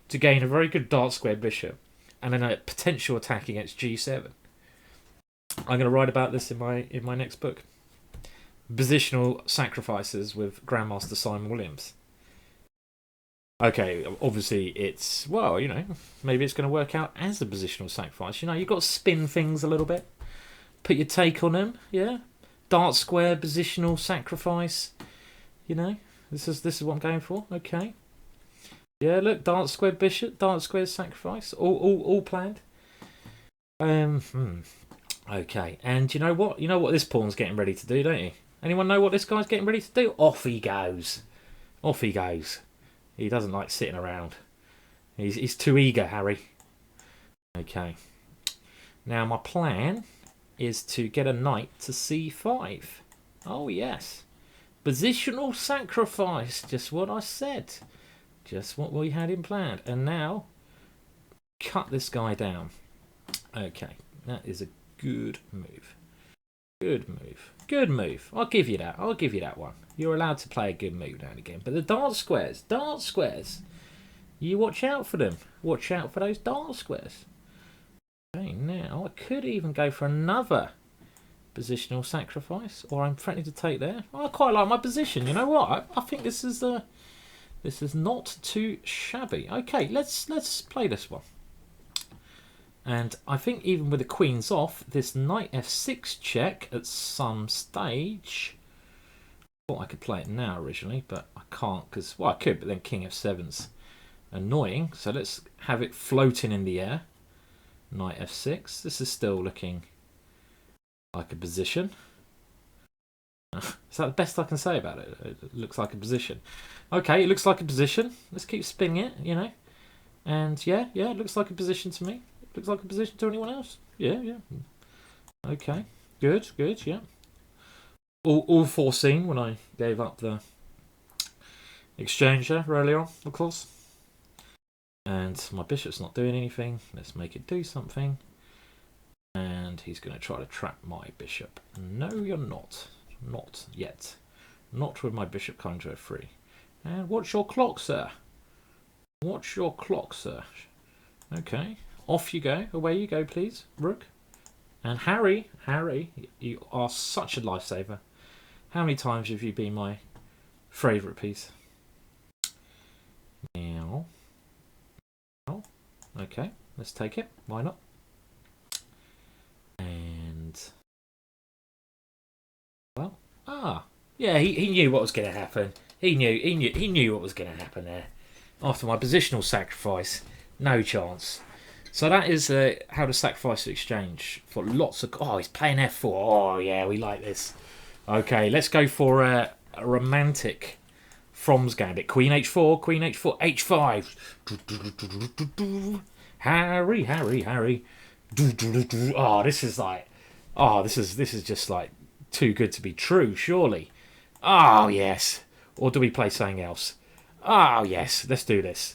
to gain a very good dark square bishop and then a potential attack against g7. I'm going to write about this in my next book. Positional sacrifices with Grandmaster Simon Williams. Okay, obviously it's, well, you know, maybe it's going to work out as a positional sacrifice. You know, you've got to spin things a little bit. Put your take on them, yeah? Dark square, positional sacrifice. You know, this is what I'm going for. Okay. Yeah, look, dark square bishop, dark square sacrifice. All planned. Okay, and you know what? You know what this pawn's getting ready to do, don't you? Anyone know what this guy's getting ready to do? Off he goes. Off he goes. He doesn't like sitting around. He's too eager, Harry. Okay. Now my plan is to get a knight to c5. Oh yes. Positional sacrifice. Just what I said. Just what we had in plan. And now, cut this guy down. Okay. That is a good move. Good move. Good move. I'll give you that. I'll give you that one. You're allowed to play a good move now and again. But the dark squares, you watch out for them. Watch out for those dark squares. Okay, now I could even go for another positional sacrifice, or I'm threatening to take there. I quite like my position. You know what? I think this is not too shabby. Okay, let's play this one. And I think even with the queens off, this knight f6 check at some stage. I thought I could play it now originally, but I can't because, well, I could, but then king f7's annoying. So let's have it floating in the air. Knight f6. This is still looking like a position. Is that the best I can say about it? It looks like a position. Okay, it looks like a position. Let's keep spinning it, you know. And yeah, it looks like a position to me. Looks like a position to anyone else? Yeah. Okay, good, yeah. All foreseen when I gave up the exchange there earlier on, of course. And my bishop's not doing anything. Let's make it do something. And he's going to try to trap my bishop. No, you're not. Not yet. Not with my bishop coming to f3. And watch your clock, sir. Watch your clock, sir. Okay. Off you go. Away you go, please, Rook. And Harry, you are such a lifesaver. How many times have you been my favourite piece? Now. Oh, okay. Let's take it. Why not? And well, yeah. He knew what was going to happen. He knew what was going to happen there. After my positional sacrifice, no chance. So that is how to sacrifice the exchange for lots of... Oh, he's playing f4. Oh, yeah, we like this. Okay, let's go for a romantic From's gambit. Queen h4, h5. Harry. Oh, this is like... Oh, this is just like too good to be true, surely. Oh, yes. Or do we play something else? Oh, yes. Let's do this.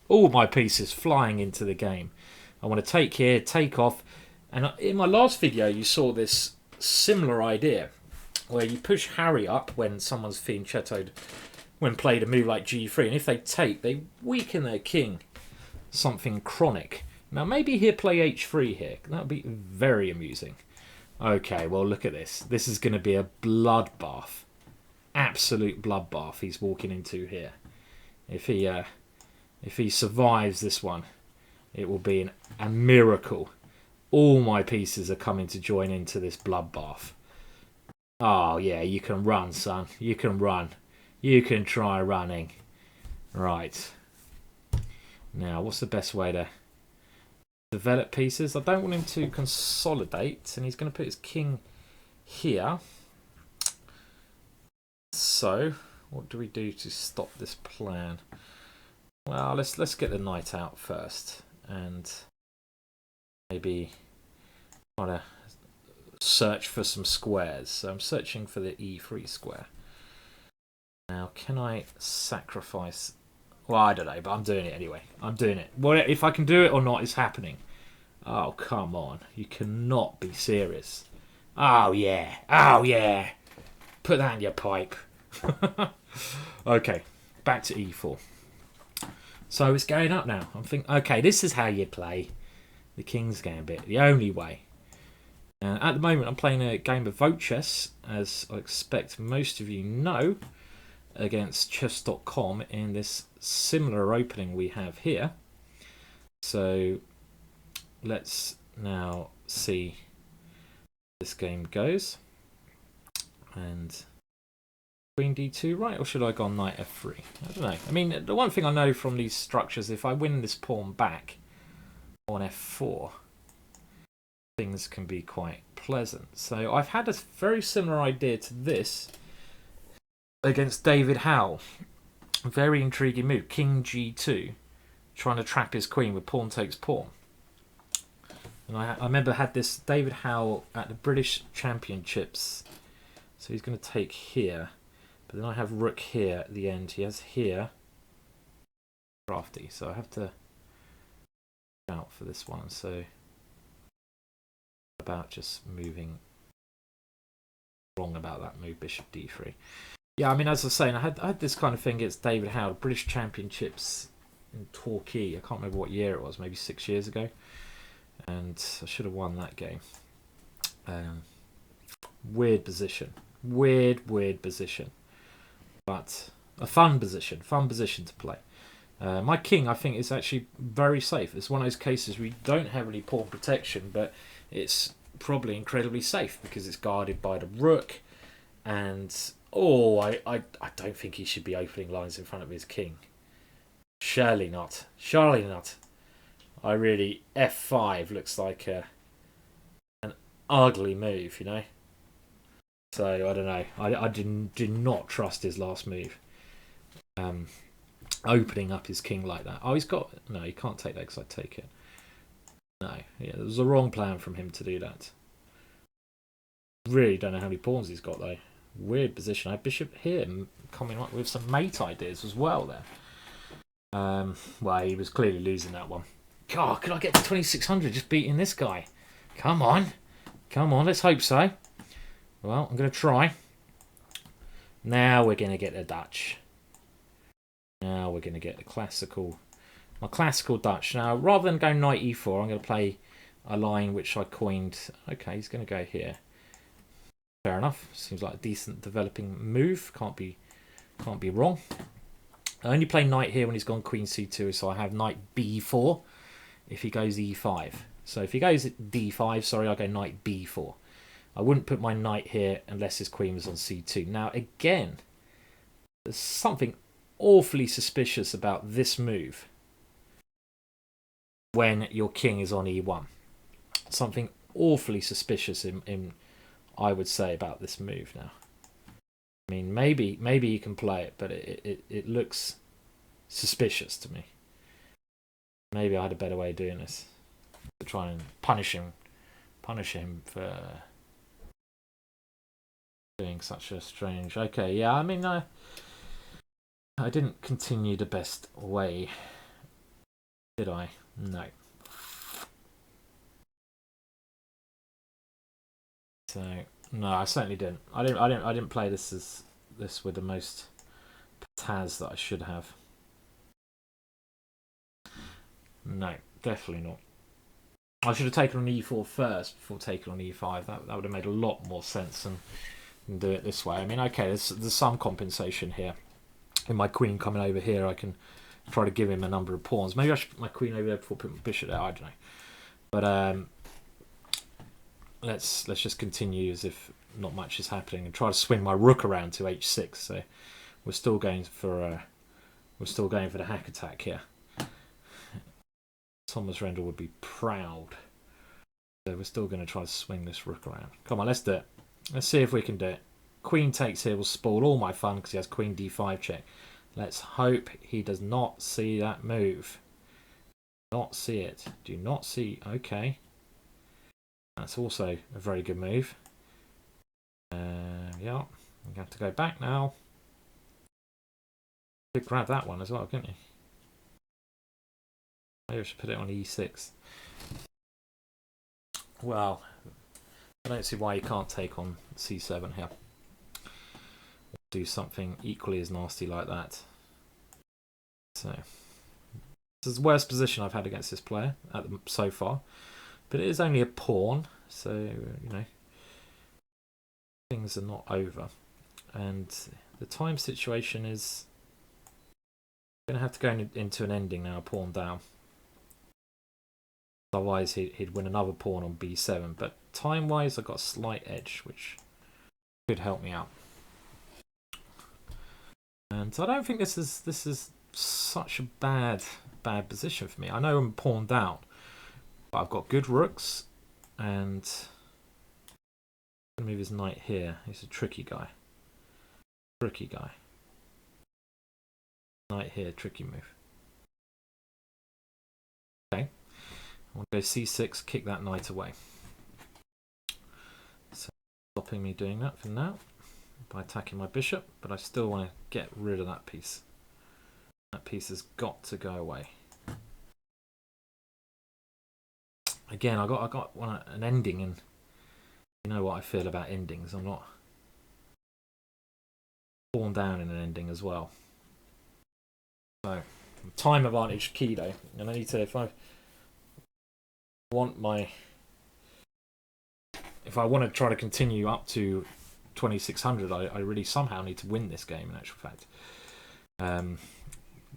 All my pieces flying into the game. I want to take here, take off. And in my last video, you saw this similar idea where you push Harry up when someone's fianchettoed when played a move like G3. And if they take, they weaken their king. Something chronic. Now, maybe he'll play H3 here. That would be very amusing. Okay, well, look at this. This is going to be a bloodbath. Absolute bloodbath he's walking into here. If he survives this one, it will be a miracle. All my pieces are coming to join into this bloodbath. Oh, yeah, you can run, son. You can run. You can try running. Right. Now, what's the best way to develop pieces? I don't want him to consolidate, and he's going to put his king here. So, what do we do to stop this plan? Well, let's get the knight out first, and maybe try to search for some squares. So I'm searching for the E3 square. Now, can I sacrifice? Well, I don't know, but I'm doing it anyway. I'm doing it. Well, if I can do it or not is happening. Oh, come on. You cannot be serious. Oh, yeah. Oh, yeah. Put that in your pipe. Okay, back to E4. So it's going up now. I'm thinking, okay, this is how you play the King's Gambit. The only way. At the moment, I'm playing a game of vote chess, as I expect most of you know, against chess.com in this similar opening we have here. So let's now see how this game goes. And Queen D2, right? Or should I go on Knight F3? I don't know. I mean, the one thing I know from these structures, if I win this pawn back on F4, things can be quite pleasant. So I've had a very similar idea to this against David Howell. Very intriguing move. King G2, trying to trap his queen with pawn takes pawn. And I remember I had this David Howell at the British Championships. So he's going to take here. But then I have rook here at the end. He has here. Crafty. So I have to look out for this one. So about just moving wrong about that move, bishop d3. Yeah, I mean, as I was saying, I had this kind of thing against David Howell, British Championships in Torquay. I can't remember what year it was, maybe 6 years ago. And I should have won that game. Weird position. Weird position. But a fun position to play. My king, I think, is actually very safe. It's one of those cases where you don't have any pawn protection, but it's probably incredibly safe because it's guarded by the rook. And, oh, I don't think he should be opening lines in front of his king. Surely not. Surely not. I really... F5 looks like an ugly move, you know? So, I don't know. I did not trust his last move. Opening up his king like that. Oh, he's got... No, he can't take that because I take it. No. Yeah, there was a wrong plan from him to do that. Really don't know how many pawns he's got, though. Weird position. I have bishop here coming up with some mate ideas as well there. Well, he was clearly losing that one. God, could I get to 2600 just beating this guy? Come on. Come on, let's hope so. Well, I'm going to try. Now we're going to get the Dutch. Now we're going to get the classical... My classical Dutch. Now, rather than go knight e4, I'm going to play a line which I coined... Okay, he's going to go here. Fair enough. Seems like a decent developing move. Can't be wrong. I only play knight here when he's gone queen c2, so I have knight b4 if he goes e5. So if he goes d5, sorry, I go knight b4. I wouldn't put my knight here unless his queen was on c2. Now, again, there's something awfully suspicious about this move when your king is on e1. Something awfully suspicious in I would say about this move now. I mean, maybe you can play it, but it looks suspicious to me. Maybe I had a better way of doing this to try and punish him for Doing such a strange... Okay, yeah, I mean, I didn't continue the best way, did I? No. So no, I certainly didn't. I didn't play this with the most pizzazz that I should have. No, definitely not. I should have taken on e4 first before taking on e5. That would have made a lot more sense than do it this way. I mean, okay, there's some compensation here. In my queen coming over here, I can try to give him a number of pawns. Maybe I should put my queen over there before putting my bishop there. I don't know. But let's just continue as if not much is happening and try to swing my rook around to h6. So we're still going for the hack attack here. Thomas Rendell would be proud. So we're still going to try to swing this rook around. Come on, let's do it. Let's see if we can do it. Queen takes here will spoil all my fun because he has queen d5 check. Let's hope he does not see that move. Not see it. Do not see. Okay. That's also a very good move. Yeah. I'm going to have to go back now. Could grab that one as well, couldn't you? Maybe I should put it on e6. Well, I don't see why you can't take on c7 here. Do something equally as nasty like that. So this is the worst position I've had against this player so far, but it is only a pawn, so you know things are not over, and the time situation is going to have to go into an ending now, pawn down. Otherwise he'd win another pawn on b7, but time wise I've got a slight edge which could help me out. And I don't think this is such a bad position for me. I know I'm pawned down, but I've got good rooks, and I'm gonna move his knight here. He's a tricky guy. Tricky guy. Knight here, tricky move. Okay. I want to go c6, kick that knight away. So stopping me doing that for now by attacking my bishop, but I still want to get rid of that piece. That piece has got to go away. Again, I got an ending, and you know what I feel about endings. I'm not born down in an ending as well. So time advantage key though, and I need to, if I want to try to continue up to 2600, I really somehow need to win this game in actual fact.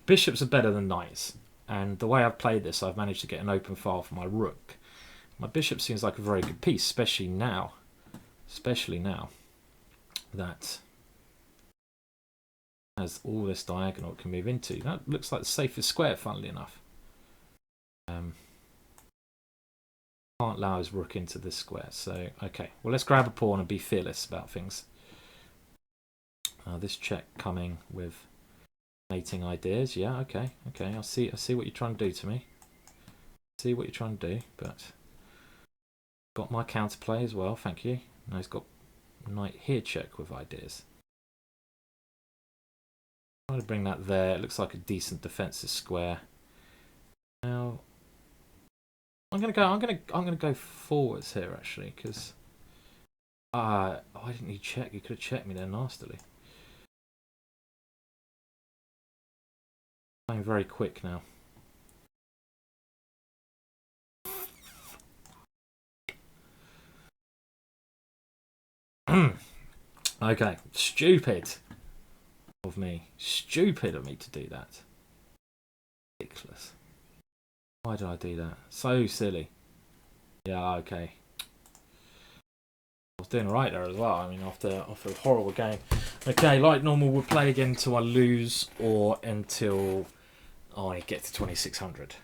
Bishops are better than knights, and the way I've played this, I've managed to get an open file for my rook. My bishop seems like a very good piece, especially now that has all this diagonal it can move into. That looks like the safest square, funnily enough. Can't allow his rook into this square, so okay. Well, let's grab a pawn and be fearless about things. This check coming with mating ideas. Yeah, okay. I see what you're trying to do to me. See what you're trying to do, but got my counterplay as well. Thank you. Now he's got knight here check with ideas. Trying to bring that there. It looks like a decent defensive square. Now I'm gonna go forwards here actually, because why didn't you check? You could have checked me there nastily. Playing very quick now. Okay, stupid of me. Stupid of me to do that. Ridiculous. Why did I do that? So silly. Yeah, okay. I was doing right there as well. I mean, after a horrible game. Okay, like normal, we'll play again until I lose or until I get to 2600.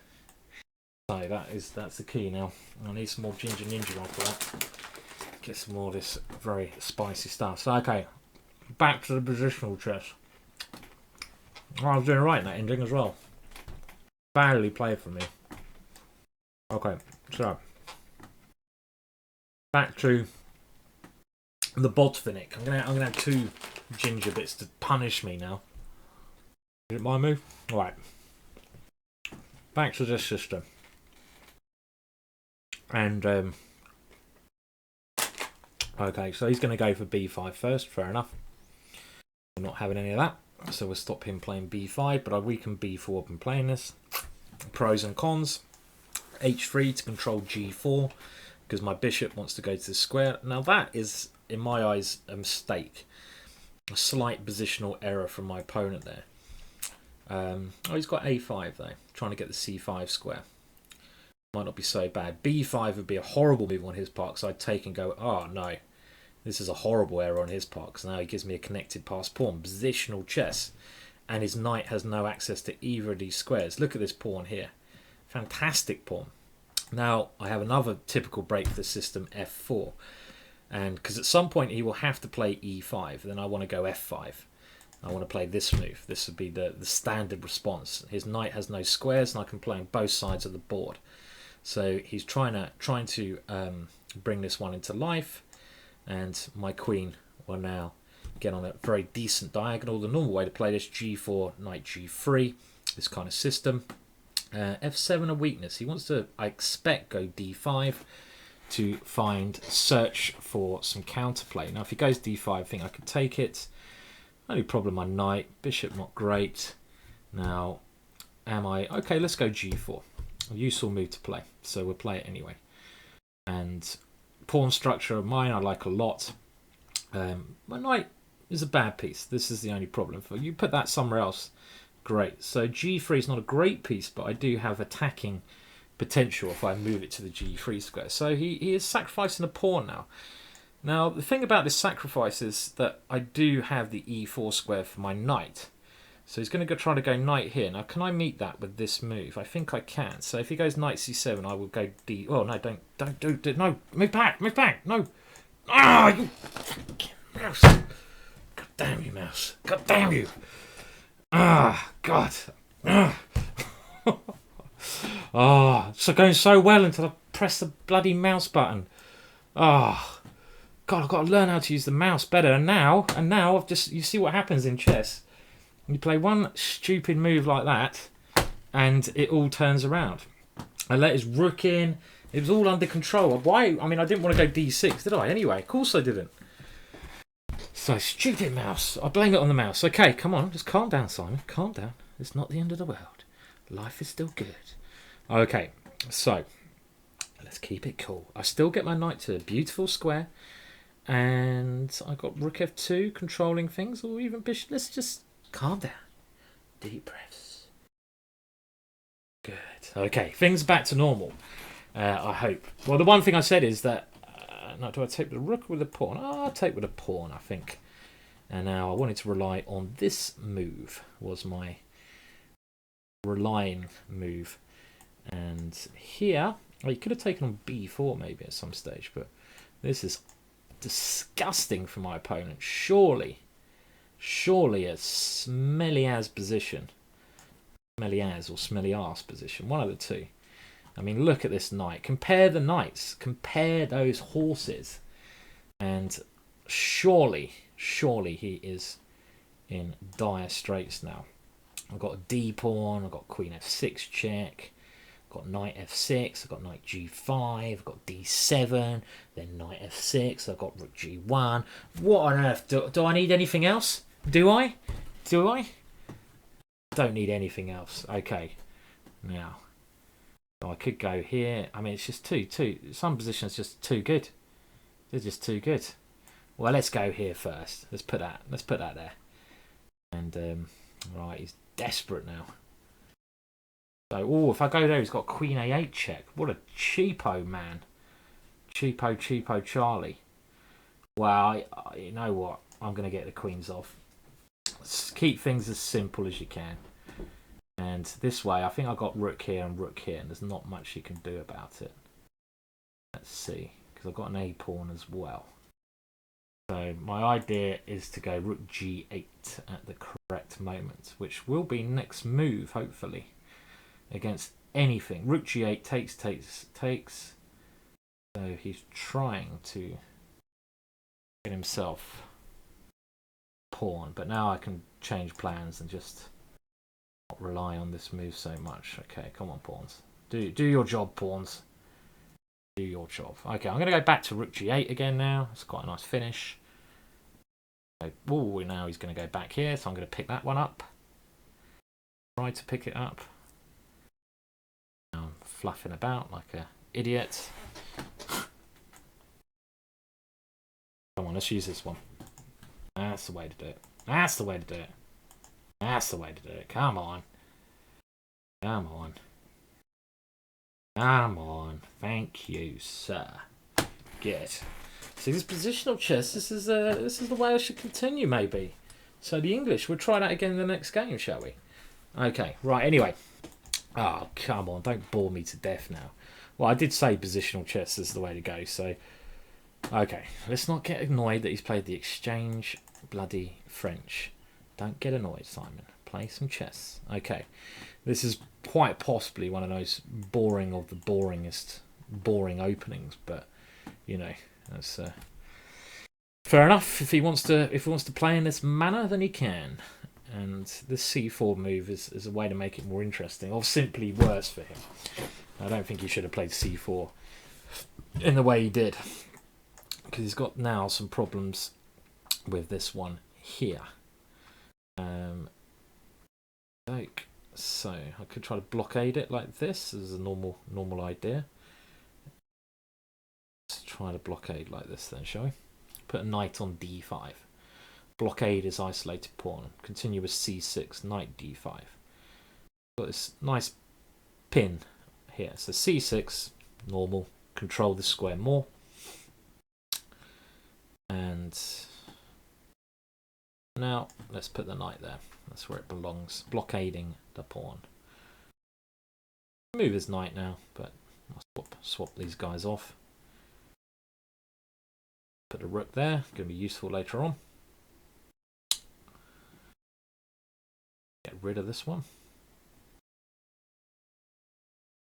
So that's the key now. I need some more Ginger Ninja after that. Get some more of this very spicy stuff. So okay, back to the positional chess. I was doing right in that ending as well. Badly played for me. Okay, so back to the Botvinnik. I'm gonna have 2 ginger bits to punish me now. Is it my move? Right. Back to this system. And okay, so he's going to go for b5 first. Fair enough. I'm not having any of that, so we'll stop him playing b5. But we can b4 and playing this. Pros and cons. h3 to control g4 because my bishop wants to go to the square. Now that is, in my eyes, a mistake. A slight positional error from my opponent there. Oh, he's got a5 though, trying to get the c5 square. Might not be so bad. b5 would be a horrible move on his part, so I'd take and go, oh no, this is a horrible error on his part, because now he gives me a connected pass pawn. Positional chess. And his knight has no access to either of these squares. Look at this pawn here. Fantastic pawn. Now, I have another typical break for the system, f4. And because at some point he will have to play e5, then I want to go f5. I want to play this move. This would be the standard response. His knight has no squares, and I can play on both sides of the board. So he's trying to bring this one into life, and my queen will now get on a very decent diagonal. The normal way to play this, g4, knight g3, this kind of system. f7 a weakness. He wants to, I expect, go d5 to search for some counterplay. Now if he goes d5, I think I could take it. Only problem, my knight, bishop not great. Now, okay, let's go g4. A useful move to play, so we'll play it anyway. And pawn structure of mine I like a lot. My knight is a bad piece. This is the only problem. If you put that somewhere else, great. So g3 is not a great piece, but I do have attacking potential if I move it to the g3 square. So he is sacrificing a pawn now. Now the thing about this sacrifice is that I do have the e4 square for my knight. So he's going to try to go knight here. Now, can I meet that with this move? I think I can. So if he goes knight c7, I will go d. Oh no, don't do it. No, move back, no. Ah, you mouse! God damn you, mouse! God damn you! Ah, God! Ah, oh, it's going so well until I press the bloody mouse button. Ah, God! I've got to learn how to use the mouse better. And now I've just, you see what happens in chess. You play one stupid move like that, and it all turns around. I let his rook in. It was all under control. Why? I mean, I didn't want to go d6, did I? Anyway, of course I didn't. So, stupid mouse. I blame it on the mouse. Okay, come on. Just calm down, Simon. Calm down. It's not the end of the world. Life is still good. Okay, so, let's keep it cool. I still get my knight to a beautiful square. And I got rook f2 controlling things, or even bishop. Let's just calm down. Deep breaths. Good. Okay, things back to normal. I hope. Well, the one thing I said is that... now, do I take the rook with a pawn? Oh, I'll take with a pawn, I think. And now I wanted to rely on this move. Was my relying move. And here... well, you could have taken on b4 maybe at some stage. But this is disgusting for my opponent. Surely a smelly as position. Smelly as or smelly arse position. One of the two. I mean, look at this knight. Compare the knights. Compare those horses. And surely he is in dire straits now. I've got a d pawn. I've got queen f6 check. I've got knight f6. I've got knight g5. I've got d7. Then knight f6. I've got rook g1. What on earth? Do I need anything else? Do I? I don't need anything else. Okay. Now, I could go here. I mean, it's just too. Some positions just too good. They're just too good. Well, let's go here first. Let's put that there. And right, he's desperate now. So, if I go there, he's got queen a8 check. What a cheapo man. Cheapo Charlie. Well, you know what? I'm going to get the queens off. Let's keep things as simple as you can. And this way, I think I got rook here, and there's not much you can do about it. Let's see, because I've got an a pawn as well. So my idea is to go rook g8 at the correct moment, which will be next move, hopefully, against anything. Rook g8 takes. So he's trying to attacking himself. Pawn, but now I can change plans and just not rely on this move so much. Okay, come on, pawns. Do your job, pawns. Do your job. Okay, I'm going to go back to rook g8 again now. It's quite a nice finish. Okay. Oh, now he's going to go back here, so I'm going to pick that one up. Try to pick it up. Now I'm fluffing about like an idiot. Come on, let's use this one. That's the way to do it. That's the way to do it. That's the way to do it. Come on. Come on. Come on. Thank you, sir. Good. See, this positional chess, this is the way I should continue, maybe. So the English, we'll try that again in the next game, shall we? Okay, right, anyway. Oh, come on, don't bore me to death now. Well, I did say positional chess is the way to go, so... Okay, let's not get annoyed that he's played the exchange bloody French. Don't get annoyed, Simon. Play some chess. Okay, this is quite possibly one of those boring of the boringest boring openings, but you know, that's fair enough. If he wants to play in this manner, then he can. And this c4 move is a way to make it more interesting, or simply worse for him. I don't think he should have played c4 in the way he did, because he's got now some problems with this one here. So I could try to blockade it like this as a normal idea. Let's try to blockade like this then, shall we? Put a knight on d5. Blockade is isolated pawn. Continue with c6, knight d5. Got this nice pin here. So c6, normal. Control the square more. And now let's put the knight there. That's where it belongs. Blockading the pawn. Move his knight now, but I'll swap these guys off. Put a rook there. Going to be useful later on. Get rid of this one.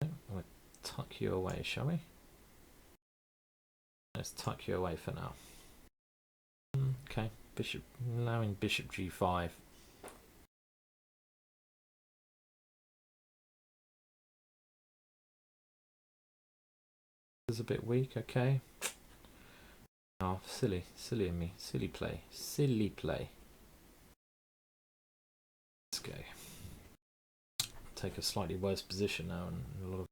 Okay, we'll tuck you away, shall we? Let's tuck you away for now. Okay, bishop, allowing bishop g5. Is a bit weak. Okay. Oh, silly of me. Silly play. Let's go. Take a slightly worse position now in a lot of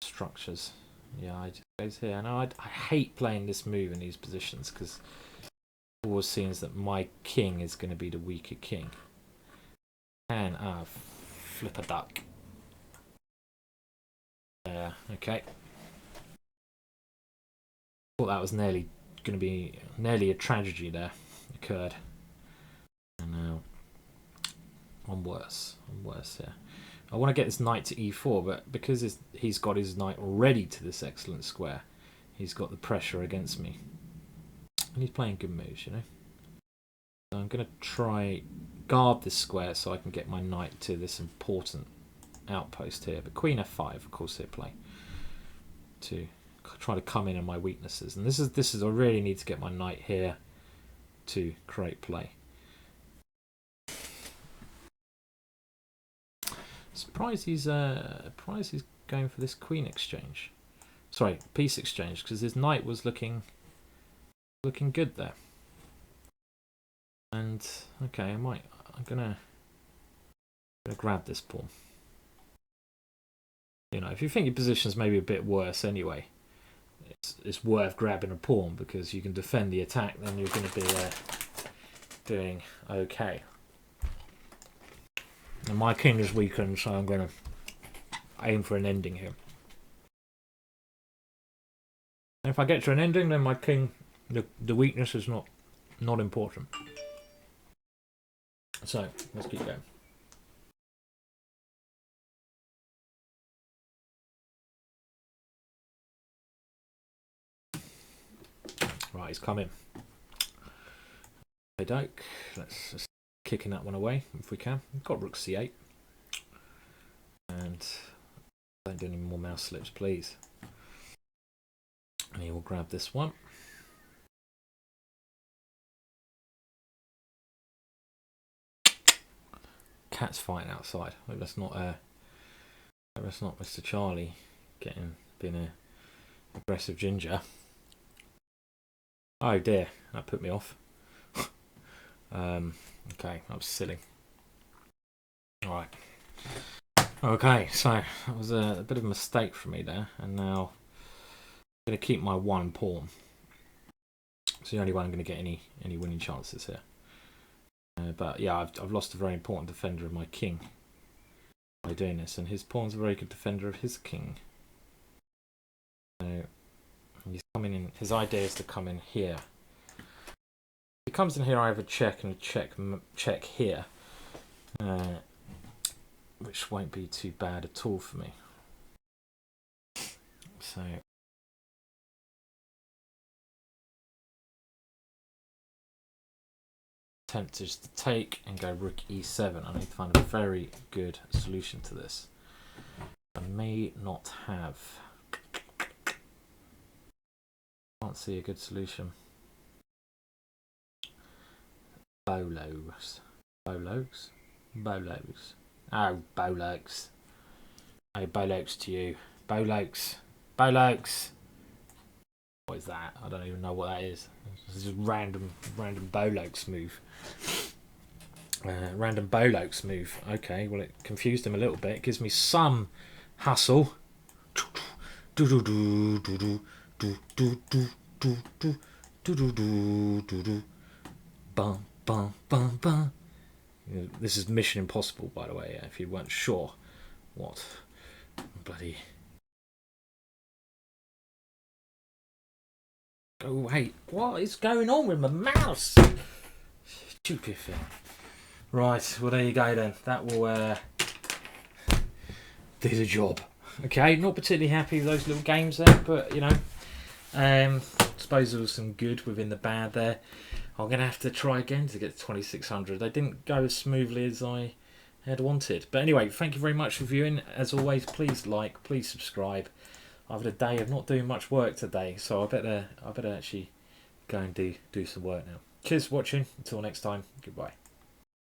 structures. Yeah, I just goes here. Now I hate playing this move in these positions because it always seems that my king is going to be the weaker king. And flip a duck. Yeah, okay. Thought that was nearly going to be a tragedy there occurred. And now I'm worse here. I want to get this knight to e4, but because he's got his knight already to this excellent square, he's got the pressure against me. And he's playing good moves, you know. So I'm going to try guard this square so I can get my knight to this important outpost here. But queen f5, of course, he'll play to try to come in on my weaknesses. And this is I really need to get my knight here to create play. Surprised he's going for this queen exchange. Sorry, piece exchange, because his knight was looking good there. And okay, I'm gonna grab this pawn. You know, if you think your position's maybe a bit worse anyway, it's worth grabbing a pawn because you can defend the attack. Then you're going to be doing okay. And my king is weakened, so I'm going to aim for an ending here. And if I get to an ending, then my king, the weakness is not important. So let's keep going. Right, he's coming. Hey, Doke. Let's just kicking that one away if we can. We've got rook c8. And don't do any more mouse slips, please. And he will grab this one. cat's fighting outside. I hope that's not Mr. Charlie being a aggressive ginger. Oh dear, that put me off. Okay, that was silly. Alright. Okay, so that was a bit of a mistake for me there, and now I'm going to keep my one pawn. It's the only way I'm going to get any winning chances here. But yeah, I've lost a very important defender of my king by doing this, and his pawn's a very good defender of his king. So he's coming in. His idea is to come in here. If he comes in here, I have a check and a check here, which won't be too bad at all for me. So attempt is to take and go rook e7. I need to find a very good solution to this. I may not have. Can't see a good solution. Bolos. Bolos? Bolos. Oh, Bollocks. Oh, Bollocks to you. Bollocks. Bollocks. What is that? I don't even know what that is. It's just random Bollocks move. Random Bollocks move. Okay, well it confused him a little bit. It gives me some hustle. Bum bum bum bum. This is Mission Impossible, by the way, if you weren't sure what bloody. Oh wait, what is going on with my mouse? Stupid thing. Right, well there you go then. That will do the job. Okay, not particularly happy with those little games there, but you know, suppose there was some good within the bad there. I'm going to have to try again to get to 2600. They didn't go as smoothly as I had wanted. But anyway, thank you very much for viewing. As always, please like, please subscribe. I've had a day of not doing much work today, so I better actually go and do some work now. Cheers for watching. Until next time, goodbye.